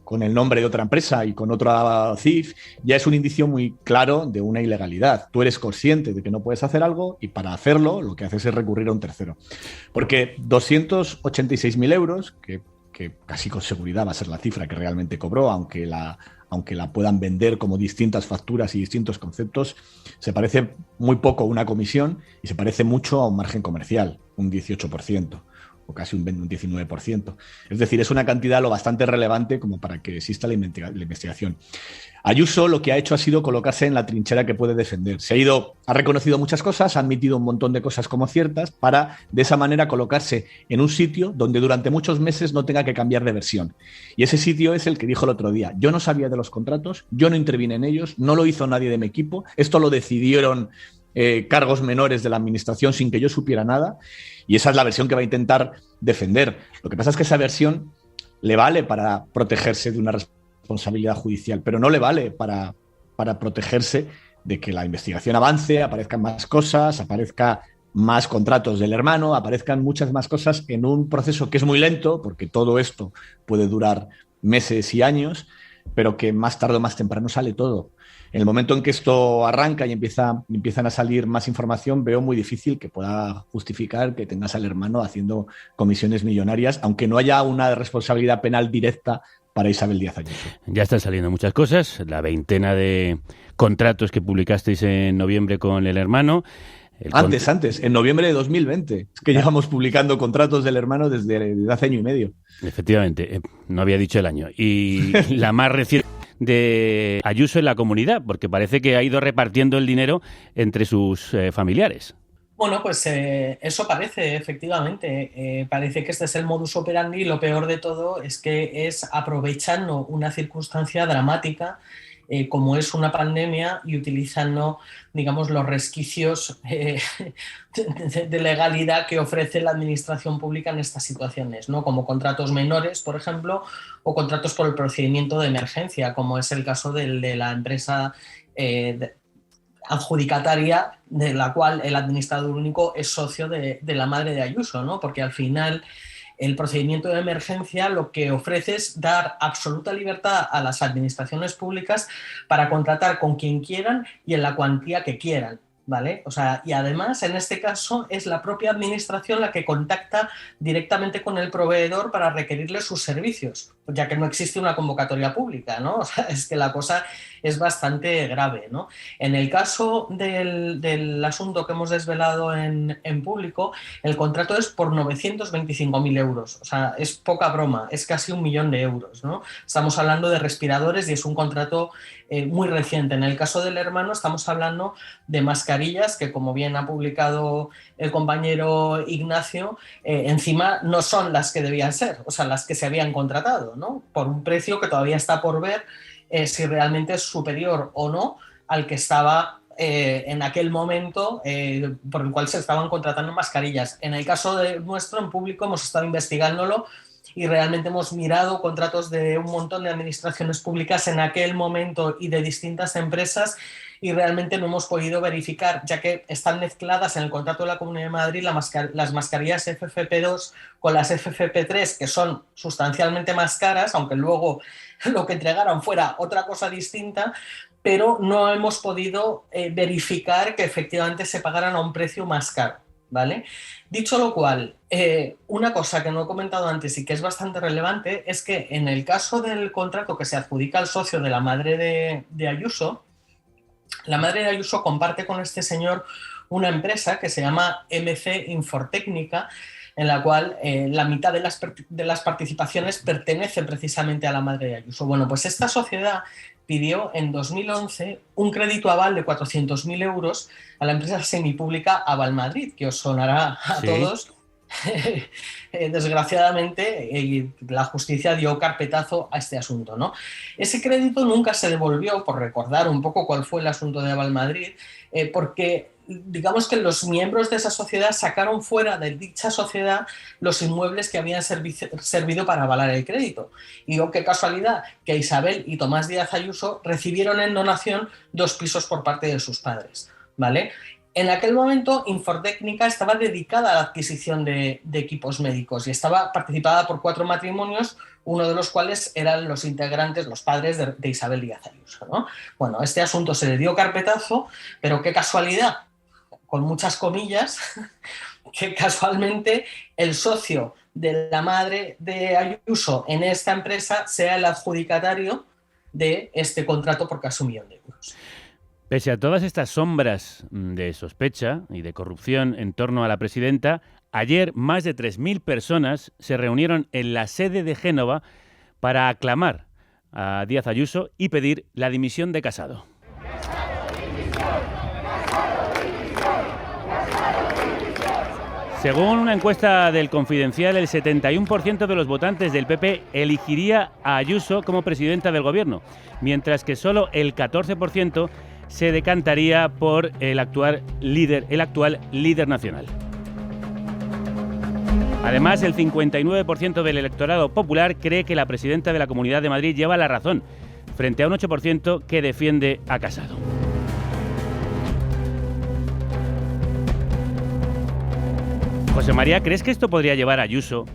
con el nombre de otra empresa y con otra CIF, ya es un indicio muy claro de una ilegalidad. Tú eres consciente de que no puedes hacer algo y para hacerlo lo que haces es recurrir a un tercero. Porque 286.000 euros, que casi con seguridad va a ser la cifra que realmente cobró, aunque la puedan vender como distintas facturas y distintos conceptos, se parece muy poco a una comisión y se parece mucho a un margen comercial, un 18%. O casi un 19%. Es decir, es una cantidad lo bastante relevante como para que exista la investigación. Ayuso lo que ha hecho ha sido colocarse en la trinchera que puede defender. Ha reconocido muchas cosas, ha admitido un montón de cosas como ciertas para, de esa manera, colocarse en un sitio donde durante muchos meses no tenga que cambiar de versión. Y ese sitio es el que dijo el otro día. Yo no sabía de los contratos, yo no intervine en ellos, no lo hizo nadie de mi equipo, esto lo decidieron cargos menores de la administración sin que yo supiera nada, y esa es la versión que va a intentar defender. Lo que pasa es que esa versión le vale para protegerse de una responsabilidad judicial, pero no le vale para protegerse de que la investigación avance, aparezcan más cosas, aparezca más contratos del hermano, aparezcan muchas más cosas en un proceso que es muy lento, porque todo esto puede durar meses y años, pero que más tarde o más temprano sale todo. En el momento en que esto arranca y empiezan a salir más información, veo muy difícil que pueda justificar que tengas al hermano haciendo comisiones millonarias, aunque no haya una responsabilidad penal directa para Isabel Díaz Ayuso. Ya están saliendo muchas cosas, la veintena de contratos que publicasteis en noviembre con el hermano. Antes, en noviembre de 2020. Es que llevamos publicando contratos del hermano desde hace año y medio. Efectivamente, no había dicho el año. Y la más reciente de Ayuso en la comunidad, porque parece que ha ido repartiendo el dinero entre sus familiares. Bueno, pues eso parece, efectivamente. Parece que este es el modus operandi y lo peor de todo es que es aprovechando una circunstancia dramática como es una pandemia y utilizando, digamos, los resquicios de legalidad que ofrece la administración pública en estas situaciones, ¿no? Como contratos menores, por ejemplo, o contratos por el procedimiento de emergencia, como es el caso de la empresa adjudicataria de la cual el administrador único es socio de la madre de Ayuso, ¿no? Porque al final el procedimiento de emergencia lo que ofrece es dar absoluta libertad a las administraciones públicas para contratar con quien quieran y en la cuantía que quieran, ¿vale? O sea, y además en este caso es la propia administración la que contacta directamente con el proveedor para requerirle sus servicios, ya que no existe una convocatoria pública, ¿no? O sea, es que la cosa es bastante grave, ¿no? En el caso del asunto que hemos desvelado en público, el contrato es por 925.000 euros, o sea, es poca broma, es casi 1 millón de euros, ¿no? Estamos hablando de respiradores y es un contrato muy reciente. En el caso del hermano estamos hablando de mascarillas que, como bien ha publicado el compañero Ignacio, encima no son las que debían ser, o sea, las que se habían contratado, ¿no? Por un precio que todavía está por ver si realmente es superior o no al que estaba en aquel momento por el cual se estaban contratando mascarillas. En el caso de nuestro, en público, hemos estado investigándolo y realmente hemos mirado contratos de un montón de administraciones públicas en aquel momento y de distintas empresas y realmente no hemos podido verificar, ya que están mezcladas en el contrato de la Comunidad de Madrid las mascarillas FFP2 con las FFP3, que son sustancialmente más caras, aunque luego lo que entregaron fuera otra cosa distinta, pero no hemos podido verificar que efectivamente se pagaran a un precio más caro, ¿vale? Dicho lo cual, una cosa que no he comentado antes y que es bastante relevante es que en el caso del contrato que se adjudica al socio de la madre de Ayuso, la madre de Ayuso comparte con este señor una empresa que se llama MC Infortécnica, en la cual la mitad de las participaciones pertenece precisamente a la madre de Ayuso. Bueno, pues esta sociedad pidió en 2011 un crédito aval de 400.000 euros a la empresa semipública Aval Madrid, que os sonará a todos. Desgraciadamente, la justicia dio carpetazo a este asunto, ¿no? Ese crédito nunca se devolvió, por recordar un poco cuál fue el asunto de Aval Madrid, porque digamos que los miembros de esa sociedad sacaron fuera de dicha sociedad los inmuebles que habían servido para avalar el crédito. Y oh, qué casualidad que Isabel y Tomás Díaz Ayuso recibieron en donación 2 pisos por parte de sus padres, ¿vale? En aquel momento, Infortécnica estaba dedicada a la adquisición de equipos médicos y estaba participada por 4 matrimonios, uno de los cuales eran los integrantes, los padres de Isabel Díaz Ayuso, ¿no? Bueno, este asunto se le dio carpetazo, pero qué casualidad, con muchas comillas, que casualmente el socio de la madre de Ayuso en esta empresa sea el adjudicatario de este contrato por casi 1 millón de euros. Pese a todas estas sombras de sospecha y de corrupción en torno a la presidenta, ayer más de 3.000 personas se reunieron en la sede de Génova para aclamar a Díaz Ayuso y pedir la dimisión de Casado. Según una encuesta del Confidencial, el 71% de los votantes del PP elegiría a Ayuso como presidenta del gobierno, mientras que solo el 14% se decantaría por el actual líder nacional. Además, el 59% del electorado popular cree que la presidenta de la Comunidad de Madrid lleva la razón, frente a un 8% que defiende a Casado. José María, ¿crees que esto podría llevar a Ayuso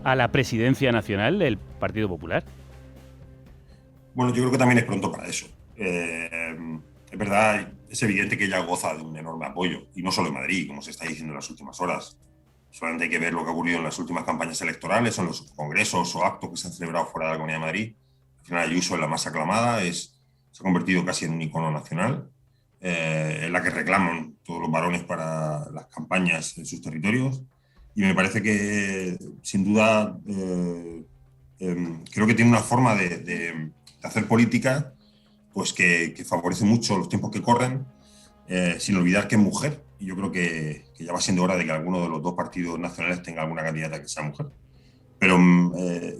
a la presidencia nacional del Partido Popular? Bueno, yo creo que también es pronto para eso. Es verdad, es evidente que ella goza de un enorme apoyo, y no solo en Madrid, como se está diciendo en las últimas horas. Solamente hay que ver lo que ha ocurrido en las últimas campañas electorales, o en los congresos o actos que se han celebrado fuera de la Comunidad de Madrid. Al final, Ayuso es la más aclamada, se ha convertido casi en un icono nacional, en la que reclaman todos los varones para las campañas en sus territorios. Y me parece que, sin duda, creo que tiene una forma de hacer política pues que favorece mucho los tiempos que corren, sin olvidar que es mujer. Y yo creo que ya va siendo hora de que alguno de los dos partidos nacionales tenga alguna candidata que sea mujer. Pero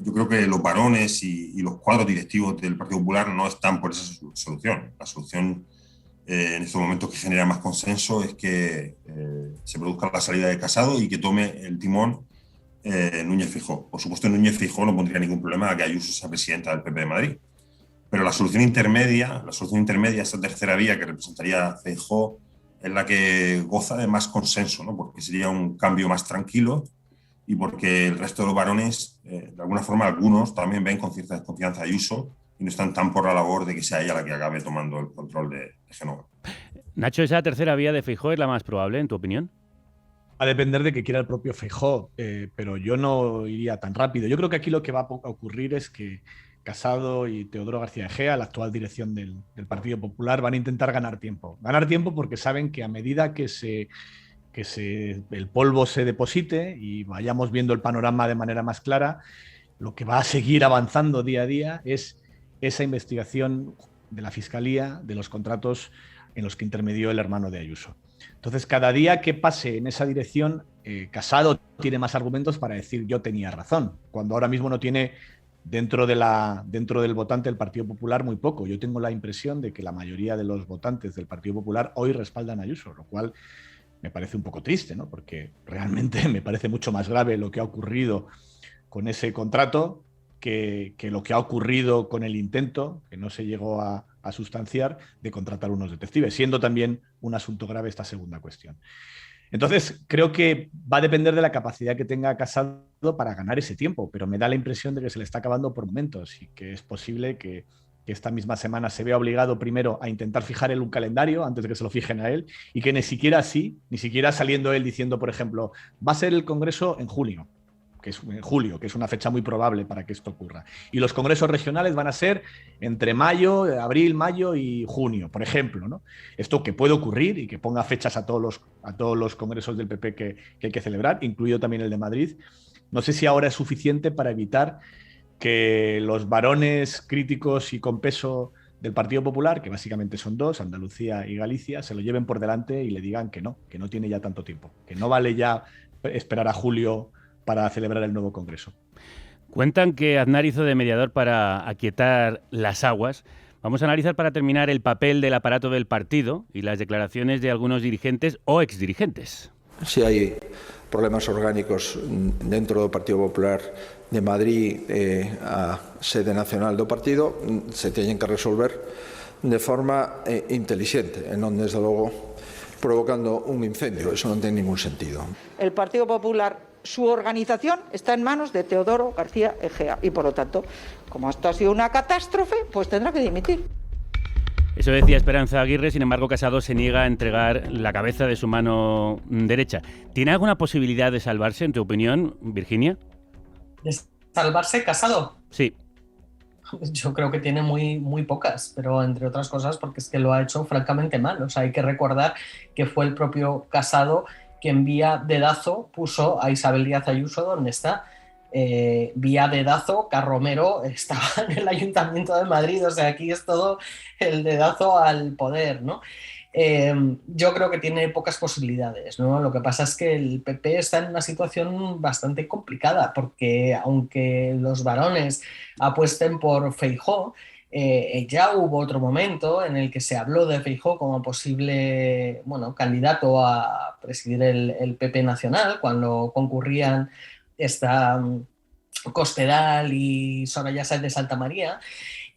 yo creo que los varones y los cuadros directivos del Partido Popular no están por esa solución. La solución en estos momentos que genera más consenso es que se produzca la salida de Casado y que tome el timón Núñez Feijóo. Por supuesto, Núñez Feijóo no pondría ningún problema a que Ayuso sea presidenta del PP de Madrid. Pero la solución intermedia, esa tercera vía que representaría Feijóo, es la que goza de más consenso, ¿no? Porque sería un cambio más tranquilo y porque el resto de los varones, de alguna forma, algunos también ven con cierta desconfianza a Ayuso y no están tan por la labor de que sea ella la que acabe tomando el control de Génova. Nacho, ¿esa tercera vía de Feijóo es la más probable, en tu opinión? Va a depender de que quiera el propio Feijóo, pero yo no iría tan rápido. Yo creo que aquí lo que va a ocurrir es que Casado y Teodoro García Egea, la actual dirección del Partido Popular, van a intentar ganar tiempo. Ganar tiempo porque saben que a medida que el polvo se deposite y vayamos viendo el panorama de manera más clara, lo que va a seguir avanzando día a día es esa investigación de la Fiscalía de los contratos en los que intermedió el hermano de Ayuso. Entonces, cada día que pase en esa dirección, Casado tiene más argumentos para decir yo tenía razón, cuando ahora mismo no tiene dentro del votante del Partido Popular muy poco. Yo tengo la impresión de que la mayoría de los votantes del Partido Popular hoy respaldan a Ayuso, lo cual me parece un poco triste, ¿no? Porque realmente me parece mucho más grave lo que ha ocurrido con ese contrato que lo que ha ocurrido con el intento, que no se llegó a sustanciar, de contratar unos detectives, siendo también un asunto grave esta segunda cuestión. Entonces, creo que va a depender de la capacidad que tenga Casado para ganar ese tiempo, pero me da la impresión de que se le está acabando por momentos y que es posible que esta misma semana se vea obligado primero a intentar fijar él un calendario antes de que se lo fijen a él y que ni siquiera saliendo él diciendo, por ejemplo, va a ser el Congreso en junio, que es en julio, que es una fecha muy probable para que esto ocurra. Y los congresos regionales van a ser entre abril, mayo y junio, por ejemplo, ¿no? Esto que puede ocurrir y que ponga fechas a todos los congresos del PP que hay que celebrar, incluido también el de Madrid. No sé si ahora es suficiente para evitar que los varones críticos y con peso del Partido Popular, que básicamente son dos, Andalucía y Galicia, se lo lleven por delante y le digan que no tiene ya tanto tiempo, que no vale ya esperar a julio para celebrar el nuevo Congreso. Cuentan que Aznar hizo de mediador para aquietar las aguas. Vamos a analizar para terminar el papel del aparato del partido y las declaraciones de algunos dirigentes o exdirigentes. Si hay problemas orgánicos dentro do Partido Popular de Madrid a sede nacional do partido, se teñen que resolver de forma inteligente, e non desde logo provocando un incendio. Eso non ten ningún sentido. El Partido Popular, su organización está en manos de Teodoro García Egea y, por lo tanto, como esto ha sido una catástrofe, pues tendrá que dimitir. Eso decía Esperanza Aguirre. Sin embargo, Casado se niega a entregar la cabeza de su mano derecha. ¿Tiene alguna posibilidad de salvarse, en tu opinión, Virginia? ¿De salvarse Casado? Sí. Yo creo que tiene muy pocas, pero entre otras cosas porque es que lo ha hecho francamente mal. O sea, hay que recordar que fue el propio Casado quien vía dedazo puso a Isabel Díaz Ayuso donde está. Vía dedazo, Carromero estaba en el Ayuntamiento de Madrid. O sea, aquí es todo el dedazo al poder, ¿no? Yo creo que tiene pocas posibilidades, ¿no? Lo que pasa es que el PP está en una situación bastante complicada porque aunque los varones apuesten por Feijóo, ya hubo otro momento en el que se habló de Feijóo como posible candidato a presidir el PP nacional, cuando concurrían Cospedal y Soraya Sáenz de Santamaría.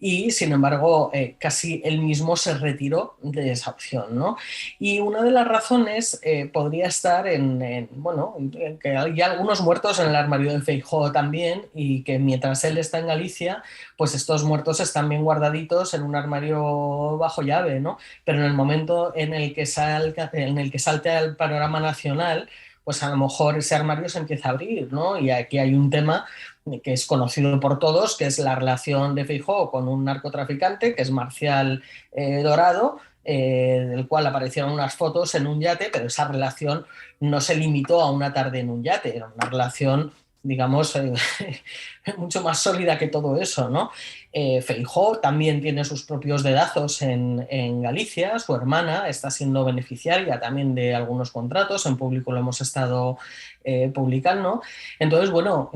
y sin embargo casi él mismo se retiró de esa opción, ¿no? Y una de las razones podría estar en que hay algunos muertos en el armario de Feijóo también, y que mientras él está en Galicia, pues estos muertos están bien guardaditos en un armario bajo llave, ¿no? Pero en el momento en el que salte al panorama nacional, pues a lo mejor ese armario se empieza a abrir, ¿no? Y aquí hay un tema que es conocido por todos, que es la relación de Feijóo con un narcotraficante, que es Marcial Dorado, del cual aparecieron unas fotos en un yate, pero esa relación no se limitó a una tarde en un yate, era una relación, digamos, mucho más sólida que todo eso, ¿no? Feijóo también tiene sus propios dedazos en Galicia, su hermana está siendo beneficiaria también de algunos contratos, en público lo hemos estado publicando. Entonces, bueno,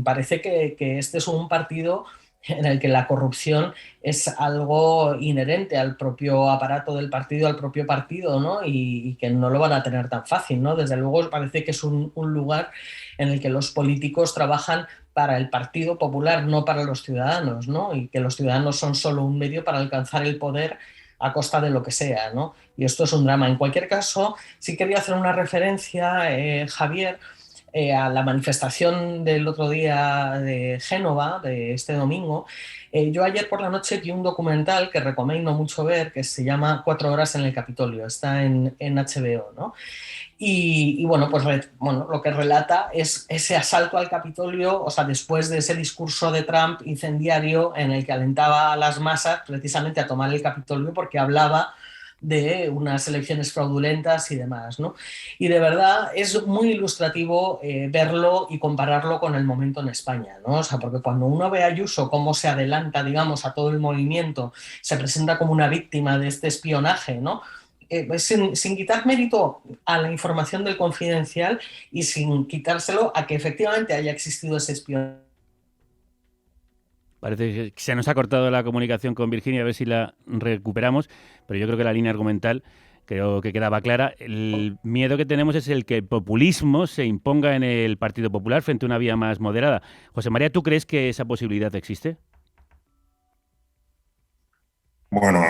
parece que este es un partido en el que la corrupción es algo inherente al propio aparato del partido, al propio partido, ¿no? Y que no lo van a tener tan fácil, ¿no? Desde luego parece que es un lugar en el que los políticos trabajan para el Partido Popular, no para los ciudadanos, ¿no? Y que los ciudadanos son solo un medio para alcanzar el poder a costa de lo que sea, ¿no? Y esto es un drama. En cualquier caso, sí quería hacer una referencia, Javier, a la manifestación del otro día de Génova, de este domingo. Yo ayer por la noche vi un documental que recomiendo mucho ver, que se llama 4 horas en el Capitolio, está en HBO, ¿no? Y bueno, pues lo que relata es ese asalto al Capitolio, o sea, después de ese discurso de Trump incendiario en el que alentaba a las masas precisamente a tomar el Capitolio porque hablaba de unas elecciones fraudulentas y demás, ¿no? Y de verdad es muy ilustrativo verlo y compararlo con el momento en España, ¿no? O sea, porque cuando uno ve a Ayuso cómo se adelanta, digamos, a todo el movimiento, se presenta como una víctima de este espionaje, ¿no? Sin quitar mérito a la información del Confidencial y sin quitárselo a que efectivamente haya existido ese espionaje. Parece que se nos ha cortado la comunicación con Virginia, a ver si la recuperamos, pero yo creo que la línea argumental creo que quedaba clara. El miedo que tenemos es el que el populismo se imponga en el Partido Popular frente a una vía más moderada. José María, ¿tú crees que esa posibilidad existe? Bueno,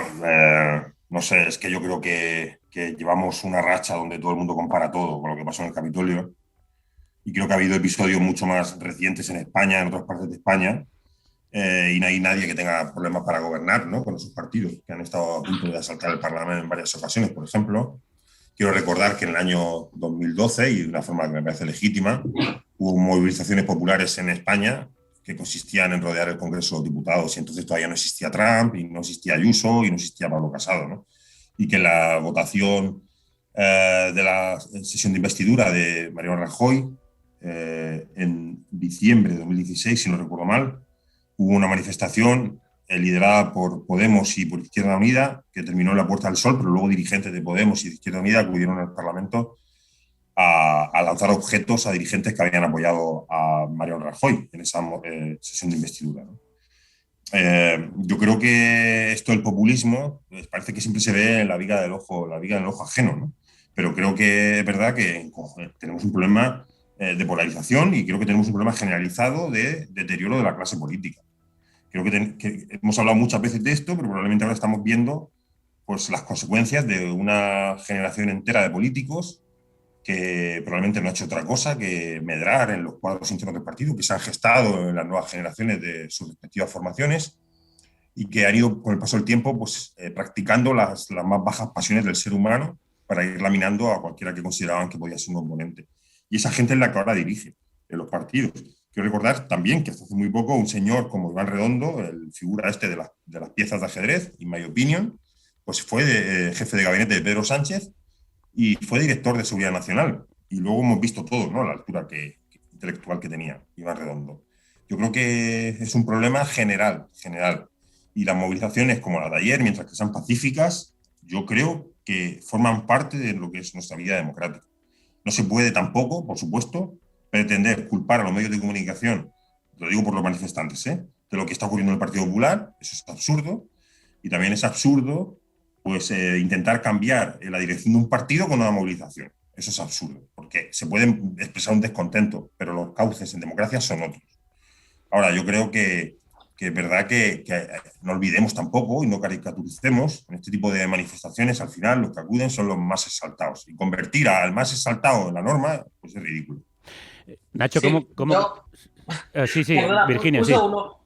no sé, es que yo creo que llevamos una racha donde todo el mundo compara todo con lo que pasó en el Capitolio, y creo que ha habido episodios mucho más recientes en España, en otras partes de España, y no hay nadie que tenga problemas para gobernar, ¿no? Con esos partidos que han estado a punto de asaltar el Parlamento en varias ocasiones, por ejemplo. Quiero recordar que en el año 2012, y de una forma que me parece legítima, hubo movilizaciones populares en España que consistían en rodear el Congreso de los Diputados, y entonces todavía no existía Trump, y no existía Ayuso, y no existía Pablo Casado, ¿no? Y que la votación de la sesión de investidura de Mariano Rajoy en diciembre de 2016, si no recuerdo mal, hubo una manifestación liderada por Podemos y por Izquierda Unida que terminó en la Puerta del Sol, pero luego dirigentes de Podemos y de Izquierda Unida acudieron al Parlamento a lanzar objetos a dirigentes que habían apoyado a Mariano Rajoy en esa sesión de investidura, ¿no? Yo creo que esto del populismo parece que siempre se ve en la viga del ojo ajeno, ¿no? Pero creo que es verdad que tenemos un problema de polarización, y creo que tenemos un problema generalizado de deterioro de la clase política. Creo que hemos hablado muchas veces de esto, pero probablemente ahora estamos viendo pues, las consecuencias de una generación entera de políticos que probablemente no ha hecho otra cosa que medrar en los cuadros internos del partido, que se han gestado en las nuevas generaciones de sus respectivas formaciones, y que han ido con el paso del tiempo pues, practicando las más bajas pasiones del ser humano para ir laminando a cualquiera que consideraban que podía ser un oponente. Y esa gente es la que ahora dirige en los partidos. Quiero recordar también que hasta hace muy poco un señor como Iván Redondo, el figura de las piezas de ajedrez, in my opinion, pues fue jefe de gabinete de Pedro Sánchez y fue director de Seguridad Nacional. Y luego hemos visto todo, ¿no? La altura intelectual que tenía Iván Redondo. Yo creo que es un problema general. Y las movilizaciones como la de ayer, mientras que sean pacíficas, yo creo que forman parte de lo que es nuestra vida democrática. No se puede tampoco, por supuesto, pretender culpar a los medios de comunicación, lo digo por los manifestantes, de lo que está ocurriendo en el Partido Popular. Eso es absurdo. Y también es absurdo pues, intentar cambiar la dirección de un partido con una movilización. Eso es absurdo, porque se puede expresar un descontento, pero los cauces en democracia son otros. Ahora, yo creo que que es verdad que no olvidemos tampoco y no caricaturicemos, en este tipo de manifestaciones al final los que acuden son los más exaltados. Y convertir al más exaltado en la norma, pues es ridículo. Nacho, Sí, ¿cómo? Sí, Perdona, Virginia, sí.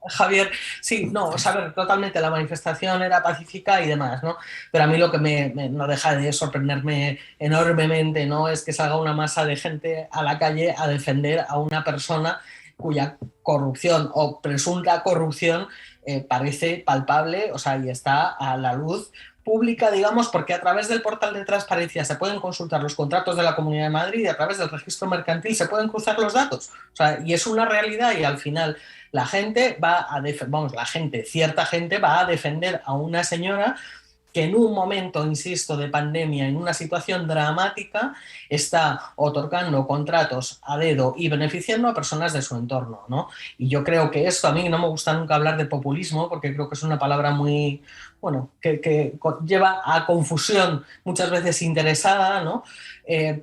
Javier, sí, no, o sea, a ver, totalmente, la manifestación era pacífica y demás, ¿no? Pero a mí lo que no deja de sorprenderme enormemente, ¿no? Es que salga una masa de gente a la calle a defender a una persona cuya corrupción o presunta corrupción parece palpable, o sea, y está a la luz pública, digamos, porque a través del portal de transparencia se pueden consultar los contratos de la Comunidad de Madrid y a través del registro mercantil se pueden cruzar los datos. O sea, y es una realidad y al final la gente cierta gente va a defender a una señora que en un momento, insisto, de pandemia, en una situación dramática, está otorgando contratos a dedo y beneficiando a personas de su entorno, ¿no? Y yo creo que esto, a mí no me gusta nunca hablar de populismo, porque creo que es una palabra muy, bueno, que lleva a confusión muchas veces interesada, ¿no?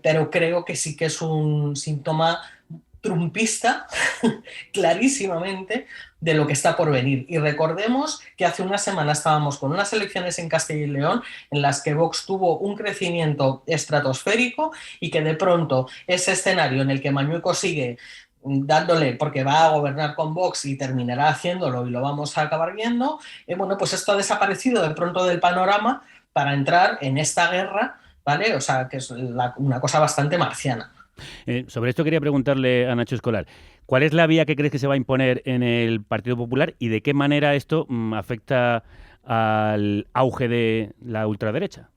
Pero creo que sí que es un síntoma trumpista, clarísimamente, de lo que está por venir. Y recordemos que hace una semana estábamos con unas elecciones en Castilla y León en las que Vox tuvo un crecimiento estratosférico y que de pronto ese escenario en el que Mañueco sigue dándole, porque va a gobernar con Vox y terminará haciéndolo y lo vamos a acabar viendo, bueno, pues esto ha desaparecido de pronto del panorama para entrar en esta guerra, ¿vale? O sea, que es una cosa bastante marciana. Sobre esto quería preguntarle a Nacho Escolar, ¿cuál es la vía que crees que se va a imponer en el Partido Popular y de qué manera esto afecta al auge de la ultraderecha?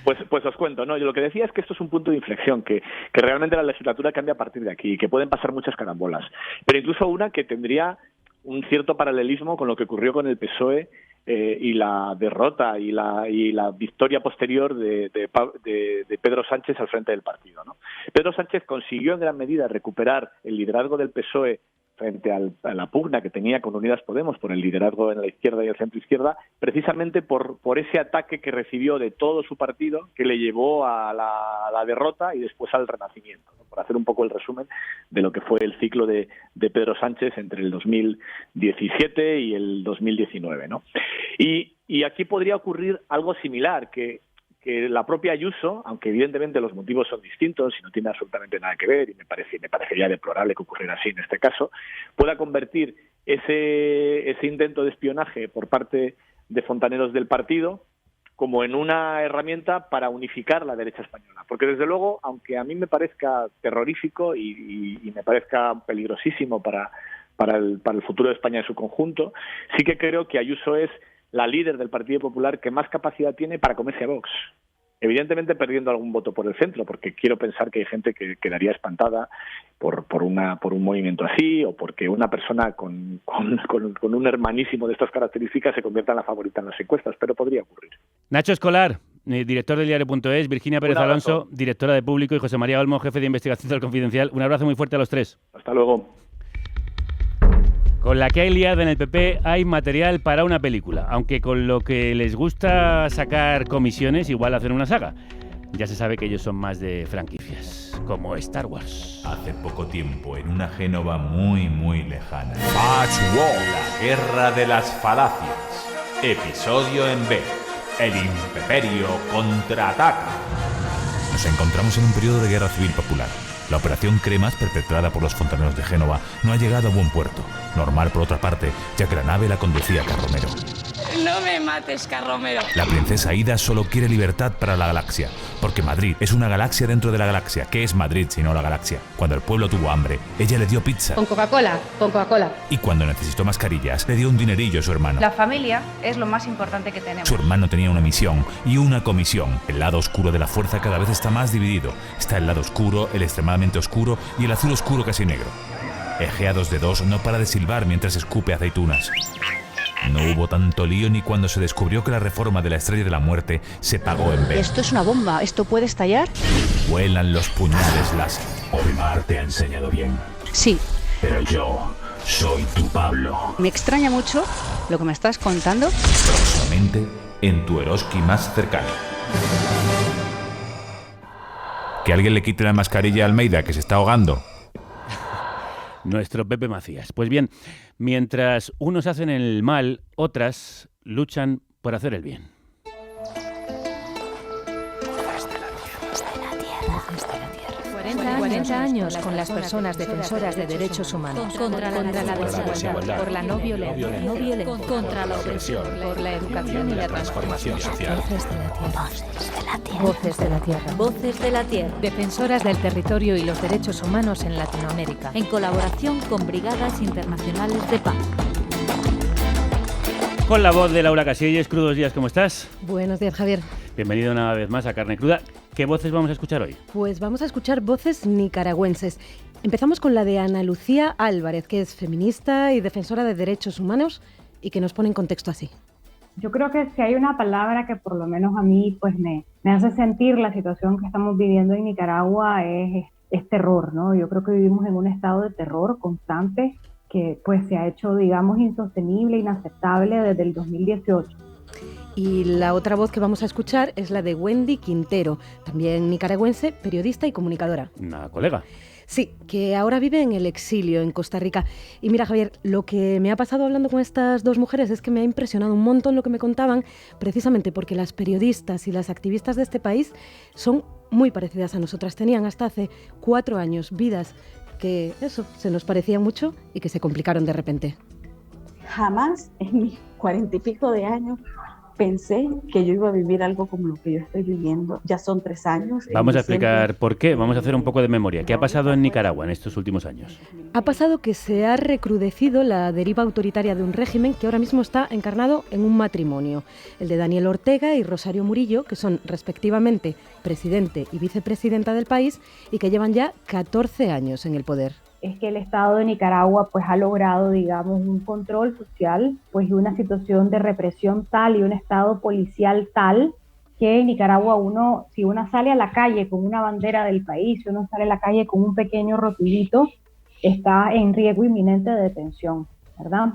Pues os cuento, ¿no? Yo lo que decía es que esto es un punto de inflexión, que realmente la legislatura cambia a partir de aquí, que pueden pasar muchas carambolas, pero incluso una que tendría un cierto paralelismo con lo que ocurrió con el PSOE y la derrota y la victoria posterior de Pedro Sánchez al frente del partido, ¿no? Pedro Sánchez consiguió en gran medida recuperar el liderazgo del PSOE frente a la pugna que tenía con Unidas Podemos por el liderazgo en la izquierda y el centro izquierda, precisamente por ese ataque que recibió de todo su partido que le llevó a la derrota y después al renacimiento, ¿no? Por hacer un poco el resumen de lo que fue el ciclo de Pedro Sánchez entre el 2017 y el 2019, ¿no? Y aquí podría ocurrir algo similar, que la propia Ayuso, aunque evidentemente los motivos son distintos y no tiene absolutamente nada que ver, y me parecería deplorable que ocurriera así en este caso, pueda convertir ese intento de espionaje por parte de fontaneros del partido como en una herramienta para unificar la derecha española. Porque desde luego, aunque a mí me parezca terrorífico y me parezca peligrosísimo para el futuro de España en su conjunto, sí que creo que Ayuso es la líder del Partido Popular que más capacidad tiene para comerse a Vox. Evidentemente perdiendo algún voto por el centro, porque quiero pensar que hay gente que quedaría espantada por un movimiento así, o porque una persona con un hermanísimo de estas características se convierta en la favorita en las encuestas, pero podría ocurrir. Nacho Escolar, director del diario.es, Virginia Pérez Alonso, directora de Público, y José María Olmo, jefe de investigación del Confidencial. Un abrazo muy fuerte a los tres. Hasta luego. Con la que hay liada en el PP hay material para una película, aunque con lo que les gusta sacar comisiones igual hacen una saga. Ya se sabe que ellos son más de franquicias, como Star Wars. Hace poco tiempo, en una Génova muy, muy lejana. Patchwork, la guerra de las falacias. Episodio en B. El imperio contraataca. Nos encontramos en un periodo de guerra civil popular. La operación Cremas, perpetrada por los fontaneros de Génova, no ha llegado a buen puerto. Normal, por otra parte, ya que la nave la conducía Carromero. No me mates, Carromero. La princesa Aida solo quiere libertad para la galaxia, porque Madrid es una galaxia dentro de la galaxia. ¿Qué es Madrid si no la galaxia? Cuando el pueblo tuvo hambre, ella le dio pizza. Con Coca-Cola, con Coca-Cola. Y cuando necesitó mascarillas, le dio un dinerillo a su hermano. La familia es lo más importante que tenemos. Su hermano tenía una misión y una comisión. El lado oscuro de la fuerza cada vez está más dividido. Está el lado oscuro, el extremadamente oscuro y el azul oscuro casi negro. Egea 2D2 no para de silbar mientras escupe aceitunas. No hubo tanto lío ni cuando se descubrió que la reforma de la Estrella de la Muerte se pagó en B. Esto es una bomba, ¿esto puede estallar? Vuelan los puñales láser. Omar te ha enseñado bien. Sí. Pero yo soy tu Pablo. Me extraña mucho lo que me estás contando. Próximamente en tu Eroski más cercano. Que alguien le quite la mascarilla a Almeida, que se está ahogando. Nuestro Pepe Macías. Pues bien, mientras unos hacen el mal, otras luchan por hacer el bien. 40 años con las personas defensoras de derechos humanos. Contra la desigualdad. Por la no violencia. Contra la opresión. Por la educación y la transformación social. Voces de la Tierra. Voces de la Tierra. Defensoras del territorio y los derechos humanos en Latinoamérica. En colaboración con Brigadas Internacionales de Paz. Con la voz de Laura Casillas. Crudos días, ¿cómo estás? Buenos días, Javier. Bienvenido una vez más a Carne Cruda. ¿Qué voces vamos a escuchar hoy? Pues vamos a escuchar voces nicaragüenses. Empezamos con la de Ana Lucía Álvarez, que es feminista y defensora de derechos humanos y que nos pone en contexto así. Yo creo que si hay una palabra que por lo menos a mí pues me hace sentir la situación que estamos viviendo en Nicaragua es terror, ¿no? Yo creo que vivimos en un estado de terror constante que pues se ha hecho, digamos, insostenible, inaceptable desde el 2018. Y la otra voz que vamos a escuchar es la de Wendy Quintero, también nicaragüense, periodista y comunicadora. Una colega. Sí, que ahora vive en el exilio en Costa Rica. Y mira, Javier, lo que me ha pasado hablando con estas dos mujeres es que me ha impresionado un montón lo que me contaban, precisamente porque las periodistas y las activistas de este país son muy parecidas a nosotras. Tenían hasta hace 4 años vidas que, eso, se nos parecían mucho y que se complicaron de repente. Jamás en mis 40 y pico de años pensé que yo iba a vivir algo como lo que yo estoy viviendo. Ya son 3 años. Vamos a explicar por qué. Vamos a hacer un poco de memoria. ¿Qué ha pasado en Nicaragua en estos últimos años? Ha pasado que se ha recrudecido la deriva autoritaria de un régimen que ahora mismo está encarnado en un matrimonio. El de Daniel Ortega y Rosario Murillo, que son respectivamente presidente y vicepresidenta del país y que llevan ya 14 años en el poder. Es que el Estado de Nicaragua pues ha logrado, digamos, un control social, pues y una situación de represión tal y un Estado policial tal que en Nicaragua si uno sale a la calle con una bandera del país, si uno sale a la calle con un pequeño rotulito, está en riesgo inminente de detención, ¿verdad?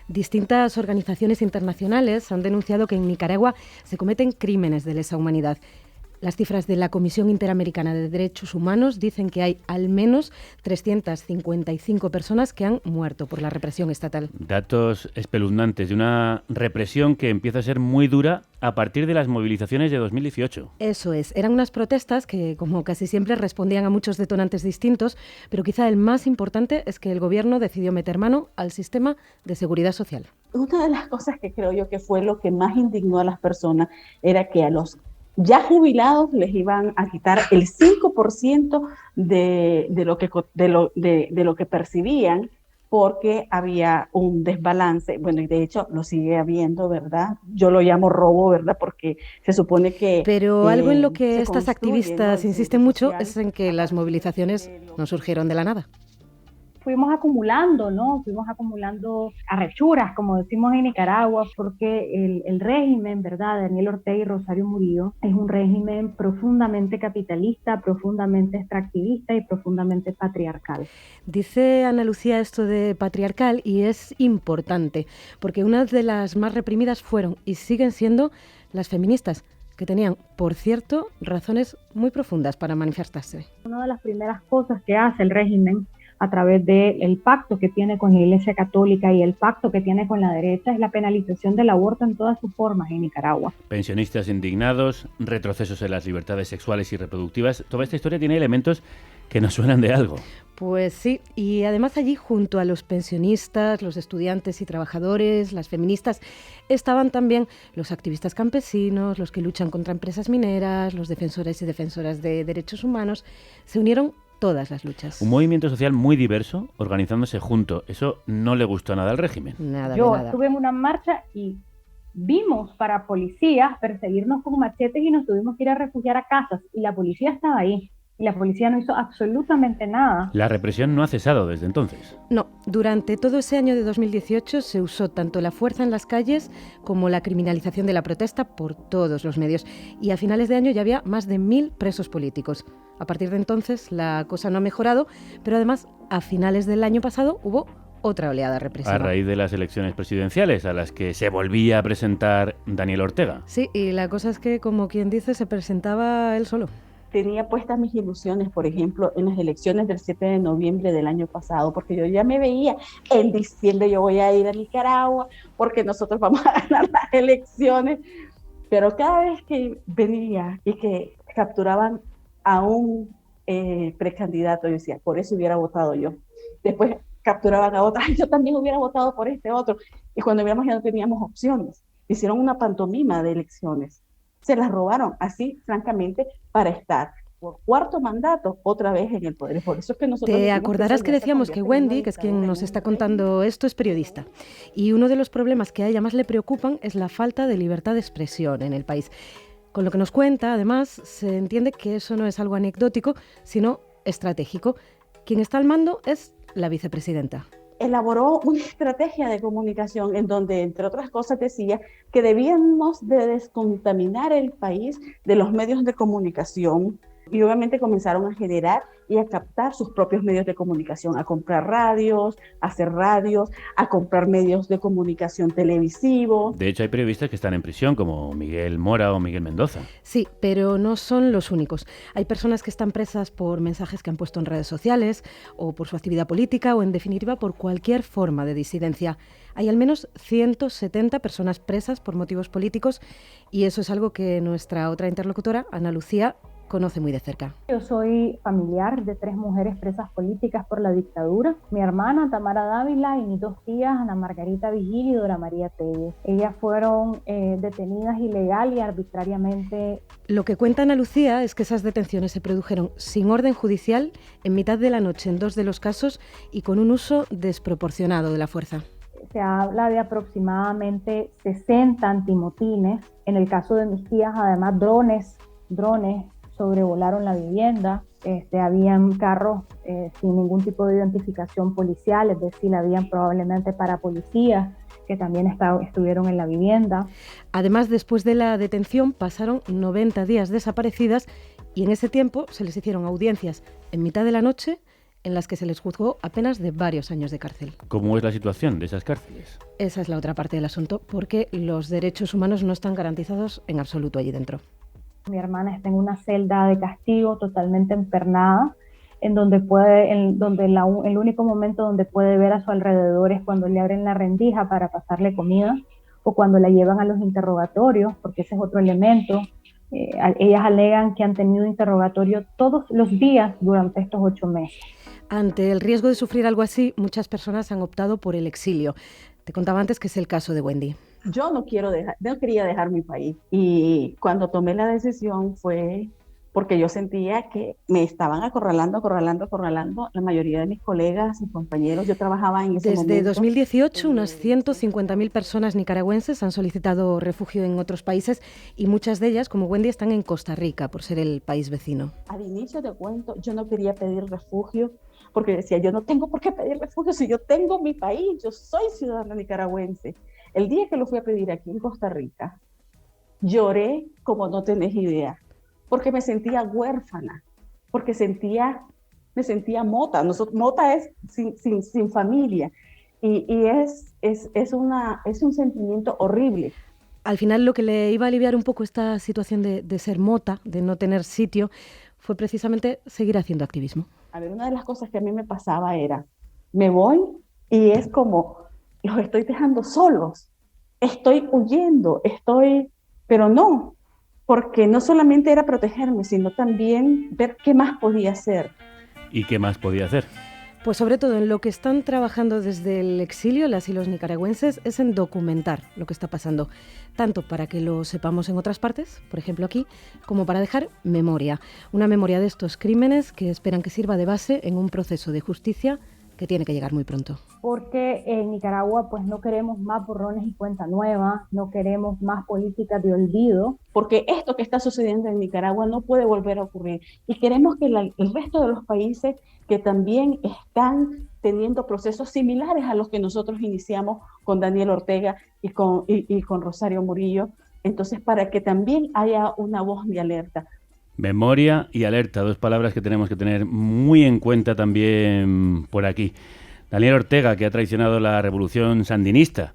Distintas organizaciones internacionales han denunciado que en Nicaragua se cometen crímenes de lesa humanidad. Las cifras de la Comisión Interamericana de Derechos Humanos dicen que hay al menos 355 personas que han muerto por la represión estatal. Datos espeluznantes de una represión que empieza a ser muy dura a partir de las movilizaciones de 2018. Eso es, eran unas protestas que, como casi siempre, respondían a muchos detonantes distintos, pero quizá el más importante es que el gobierno decidió meter mano al sistema de seguridad social. Una de las cosas que creo yo que fue lo que más indignó a las personas era que a los ya jubilados les iban a quitar el 5% de lo que percibían porque había un desbalance. Bueno, y de hecho lo sigue habiendo, ¿verdad? Yo lo llamo robo, ¿verdad? Porque se supone que... Pero algo en lo que estas activistas insisten mucho es en que las movilizaciones no surgieron de la nada. Fuimos acumulando, ¿no? Fuimos acumulando arrechuras, como decimos en Nicaragua, porque el régimen, ¿verdad?, Daniel Ortega y Rosario Murillo, es un régimen profundamente capitalista, profundamente extractivista y profundamente patriarcal. Dice Ana Lucía esto de patriarcal y es importante, porque una de las más reprimidas fueron y siguen siendo las feministas, que tenían, por cierto, razones muy profundas para manifestarse. Una de las primeras cosas que hace el régimen a través del pacto que tiene con la Iglesia Católica y el pacto que tiene con la derecha es la penalización del aborto en todas sus formas en Nicaragua. Pensionistas indignados, retrocesos en las libertades sexuales y reproductivas. Toda esta historia tiene elementos que nos suenan de algo. Pues sí, y además allí junto a los pensionistas, los estudiantes y trabajadores, las feministas, estaban también los activistas campesinos, los que luchan contra empresas mineras, los defensores y defensoras de derechos humanos. Se unieron todas las luchas. Un movimiento social muy diverso, organizándose junto. Eso no le gustó nada al régimen. Yo estuve en una marcha y vimos para policías perseguirnos con machetes y nos tuvimos que ir a refugiar a casas y la policía estaba ahí. Y la policía no hizo absolutamente nada. La represión no ha cesado desde entonces. No, durante todo ese año de 2018 se usó tanto la fuerza en las calles como la criminalización de la protesta por todos los medios. Y a finales de año ya había más de 1000 presos políticos. A partir de entonces la cosa no ha mejorado, pero además a finales del año pasado hubo otra oleada represiva. A raíz de las elecciones presidenciales a las que se volvía a presentar Daniel Ortega. Sí, y la cosa es que, como quien dice, se presentaba él solo. tenía puestas mis ilusiones, por ejemplo, en las elecciones del 7 de noviembre del año pasado, porque yo ya me veía en diciembre yo voy a ir a Nicaragua porque nosotros vamos a ganar las elecciones, pero cada vez que venía y que capturaban a un precandidato, yo decía, por eso hubiera votado yo. Después capturaban a otra, yo también hubiera votado por este otro, y cuando veíamos ya no teníamos opciones. Hicieron una pantomima de elecciones. Se las robaron así, francamente, para estar por cuarto mandato otra vez en el poder. Por eso es que nosotros... Te acordarás que decíamos que Wendy, que es quien nos está contando esto, es periodista. Y uno de los problemas que a ella más le preocupan es la falta de libertad de expresión en el país. Con lo que nos cuenta, además, se entiende que eso no es algo anecdótico, sino estratégico. Quien está al mando es la vicepresidenta. Elaboró una estrategia de comunicación en donde, entre otras cosas, decía que debíamos de descontaminar el país de los medios de comunicación, y obviamente comenzaron a generar y a captar sus propios medios de comunicación, a comprar radios, a hacer radios, a comprar medios de comunicación televisivos. De hecho, hay periodistas que están en prisión, como Miguel Mora o Miguel Mendoza. Sí, pero no son los únicos. Hay personas que están presas por mensajes que han puesto en redes sociales, o por su actividad política, o en definitiva por cualquier forma de disidencia. Hay al menos 170 personas presas por motivos políticos, y eso es algo que nuestra otra interlocutora, Ana Lucía, conoce muy de cerca. Yo soy familiar de 3 mujeres presas políticas por la dictadura. Mi hermana Tamara Dávila y mis 2 tías, Ana Margarita Vigil y Dora María Telles. Ellas fueron detenidas ilegal y arbitrariamente. Lo que cuenta Ana Lucía es que esas detenciones se produjeron sin orden judicial, en mitad de la noche en 2 de los casos, y con un uso desproporcionado de la fuerza. Se habla de aproximadamente 60 antimotines. En el caso de mis tías, además, drones sobrevolaron la vivienda. Habían carros sin ningún tipo de identificación policial, es decir, habían probablemente parapolicías que también estuvieron en la vivienda. Además, después de la detención pasaron 90 días desaparecidas, y en ese tiempo se les hicieron audiencias en mitad de la noche en las que se les juzgó a penas de varios años de cárcel. ¿Cómo es la situación de esas cárceles? Esa es la otra parte del asunto, porque los derechos humanos no están garantizados en absoluto allí dentro. Mi hermana está en una celda de castigo totalmente empernada, en donde el único momento donde puede ver a su alrededor es cuando le abren la rendija para pasarle comida, o cuando la llevan a los interrogatorios, porque ese es otro elemento. Ellas alegan que han tenido interrogatorio todos los días durante estos 8 meses. Ante el riesgo de sufrir algo así, muchas personas han optado por el exilio. Te contaba antes que es el caso de Wendy. Yo no quería dejar mi país, y cuando tomé la decisión fue porque yo sentía que me estaban acorralando la mayoría de mis colegas y compañeros. Yo trabajaba en ese momento. Desde 2018, unas 150.000 personas nicaragüenses han solicitado refugio en otros países, y muchas de ellas, como Wendy, están en Costa Rica, por ser el país vecino. Al inicio te cuento, yo no quería pedir refugio, porque decía, yo no tengo por qué pedir refugio si yo tengo mi país, yo soy ciudadana nicaragüense. El día que lo fui a pedir aquí en Costa Rica, lloré como no tenés idea, porque me sentía huérfana, porque me sentía mota. Mota es sin familia, y es un sentimiento horrible. Al final, lo que le iba a aliviar un poco esta situación de ser mota, de no tener sitio, fue precisamente seguir haciendo activismo. A ver, una de las cosas que a mí me pasaba era, me voy y es como, los estoy dejando solos, estoy huyendo, pero no, porque no solamente era protegerme, sino también ver qué más podía hacer. ¿Y qué más podía hacer? Pues sobre todo en lo que están trabajando desde el exilio las y los nicaragüenses es en documentar lo que está pasando, tanto para que lo sepamos en otras partes, por ejemplo aquí, como para dejar memoria, una memoria de estos crímenes que esperan que sirva de base en un proceso de justicia que tiene que llegar muy pronto. Porque en Nicaragua pues no queremos más borrones y cuenta nueva, no queremos más políticas de olvido. Porque esto que está sucediendo en Nicaragua no puede volver a ocurrir, y queremos que el resto de los países que también están teniendo procesos similares a los que nosotros iniciamos con Daniel Ortega y con Rosario Murillo, entonces para que también haya una voz de alerta. Memoria y alerta, 2 palabras que tenemos que tener muy en cuenta también por aquí. Daniel Ortega, que ha traicionado la revolución sandinista,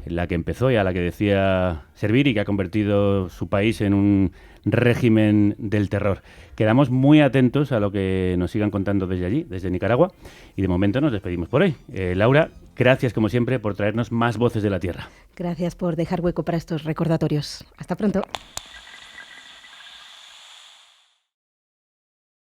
la que empezó y a la que decía servir y que ha convertido su país en un régimen del terror. Quedamos muy atentos a lo que nos sigan contando desde allí, desde Nicaragua, y de momento nos despedimos por hoy. Laura, gracias como siempre por traernos más voces de la tierra. Gracias por dejar hueco para estos recordatorios. Hasta pronto.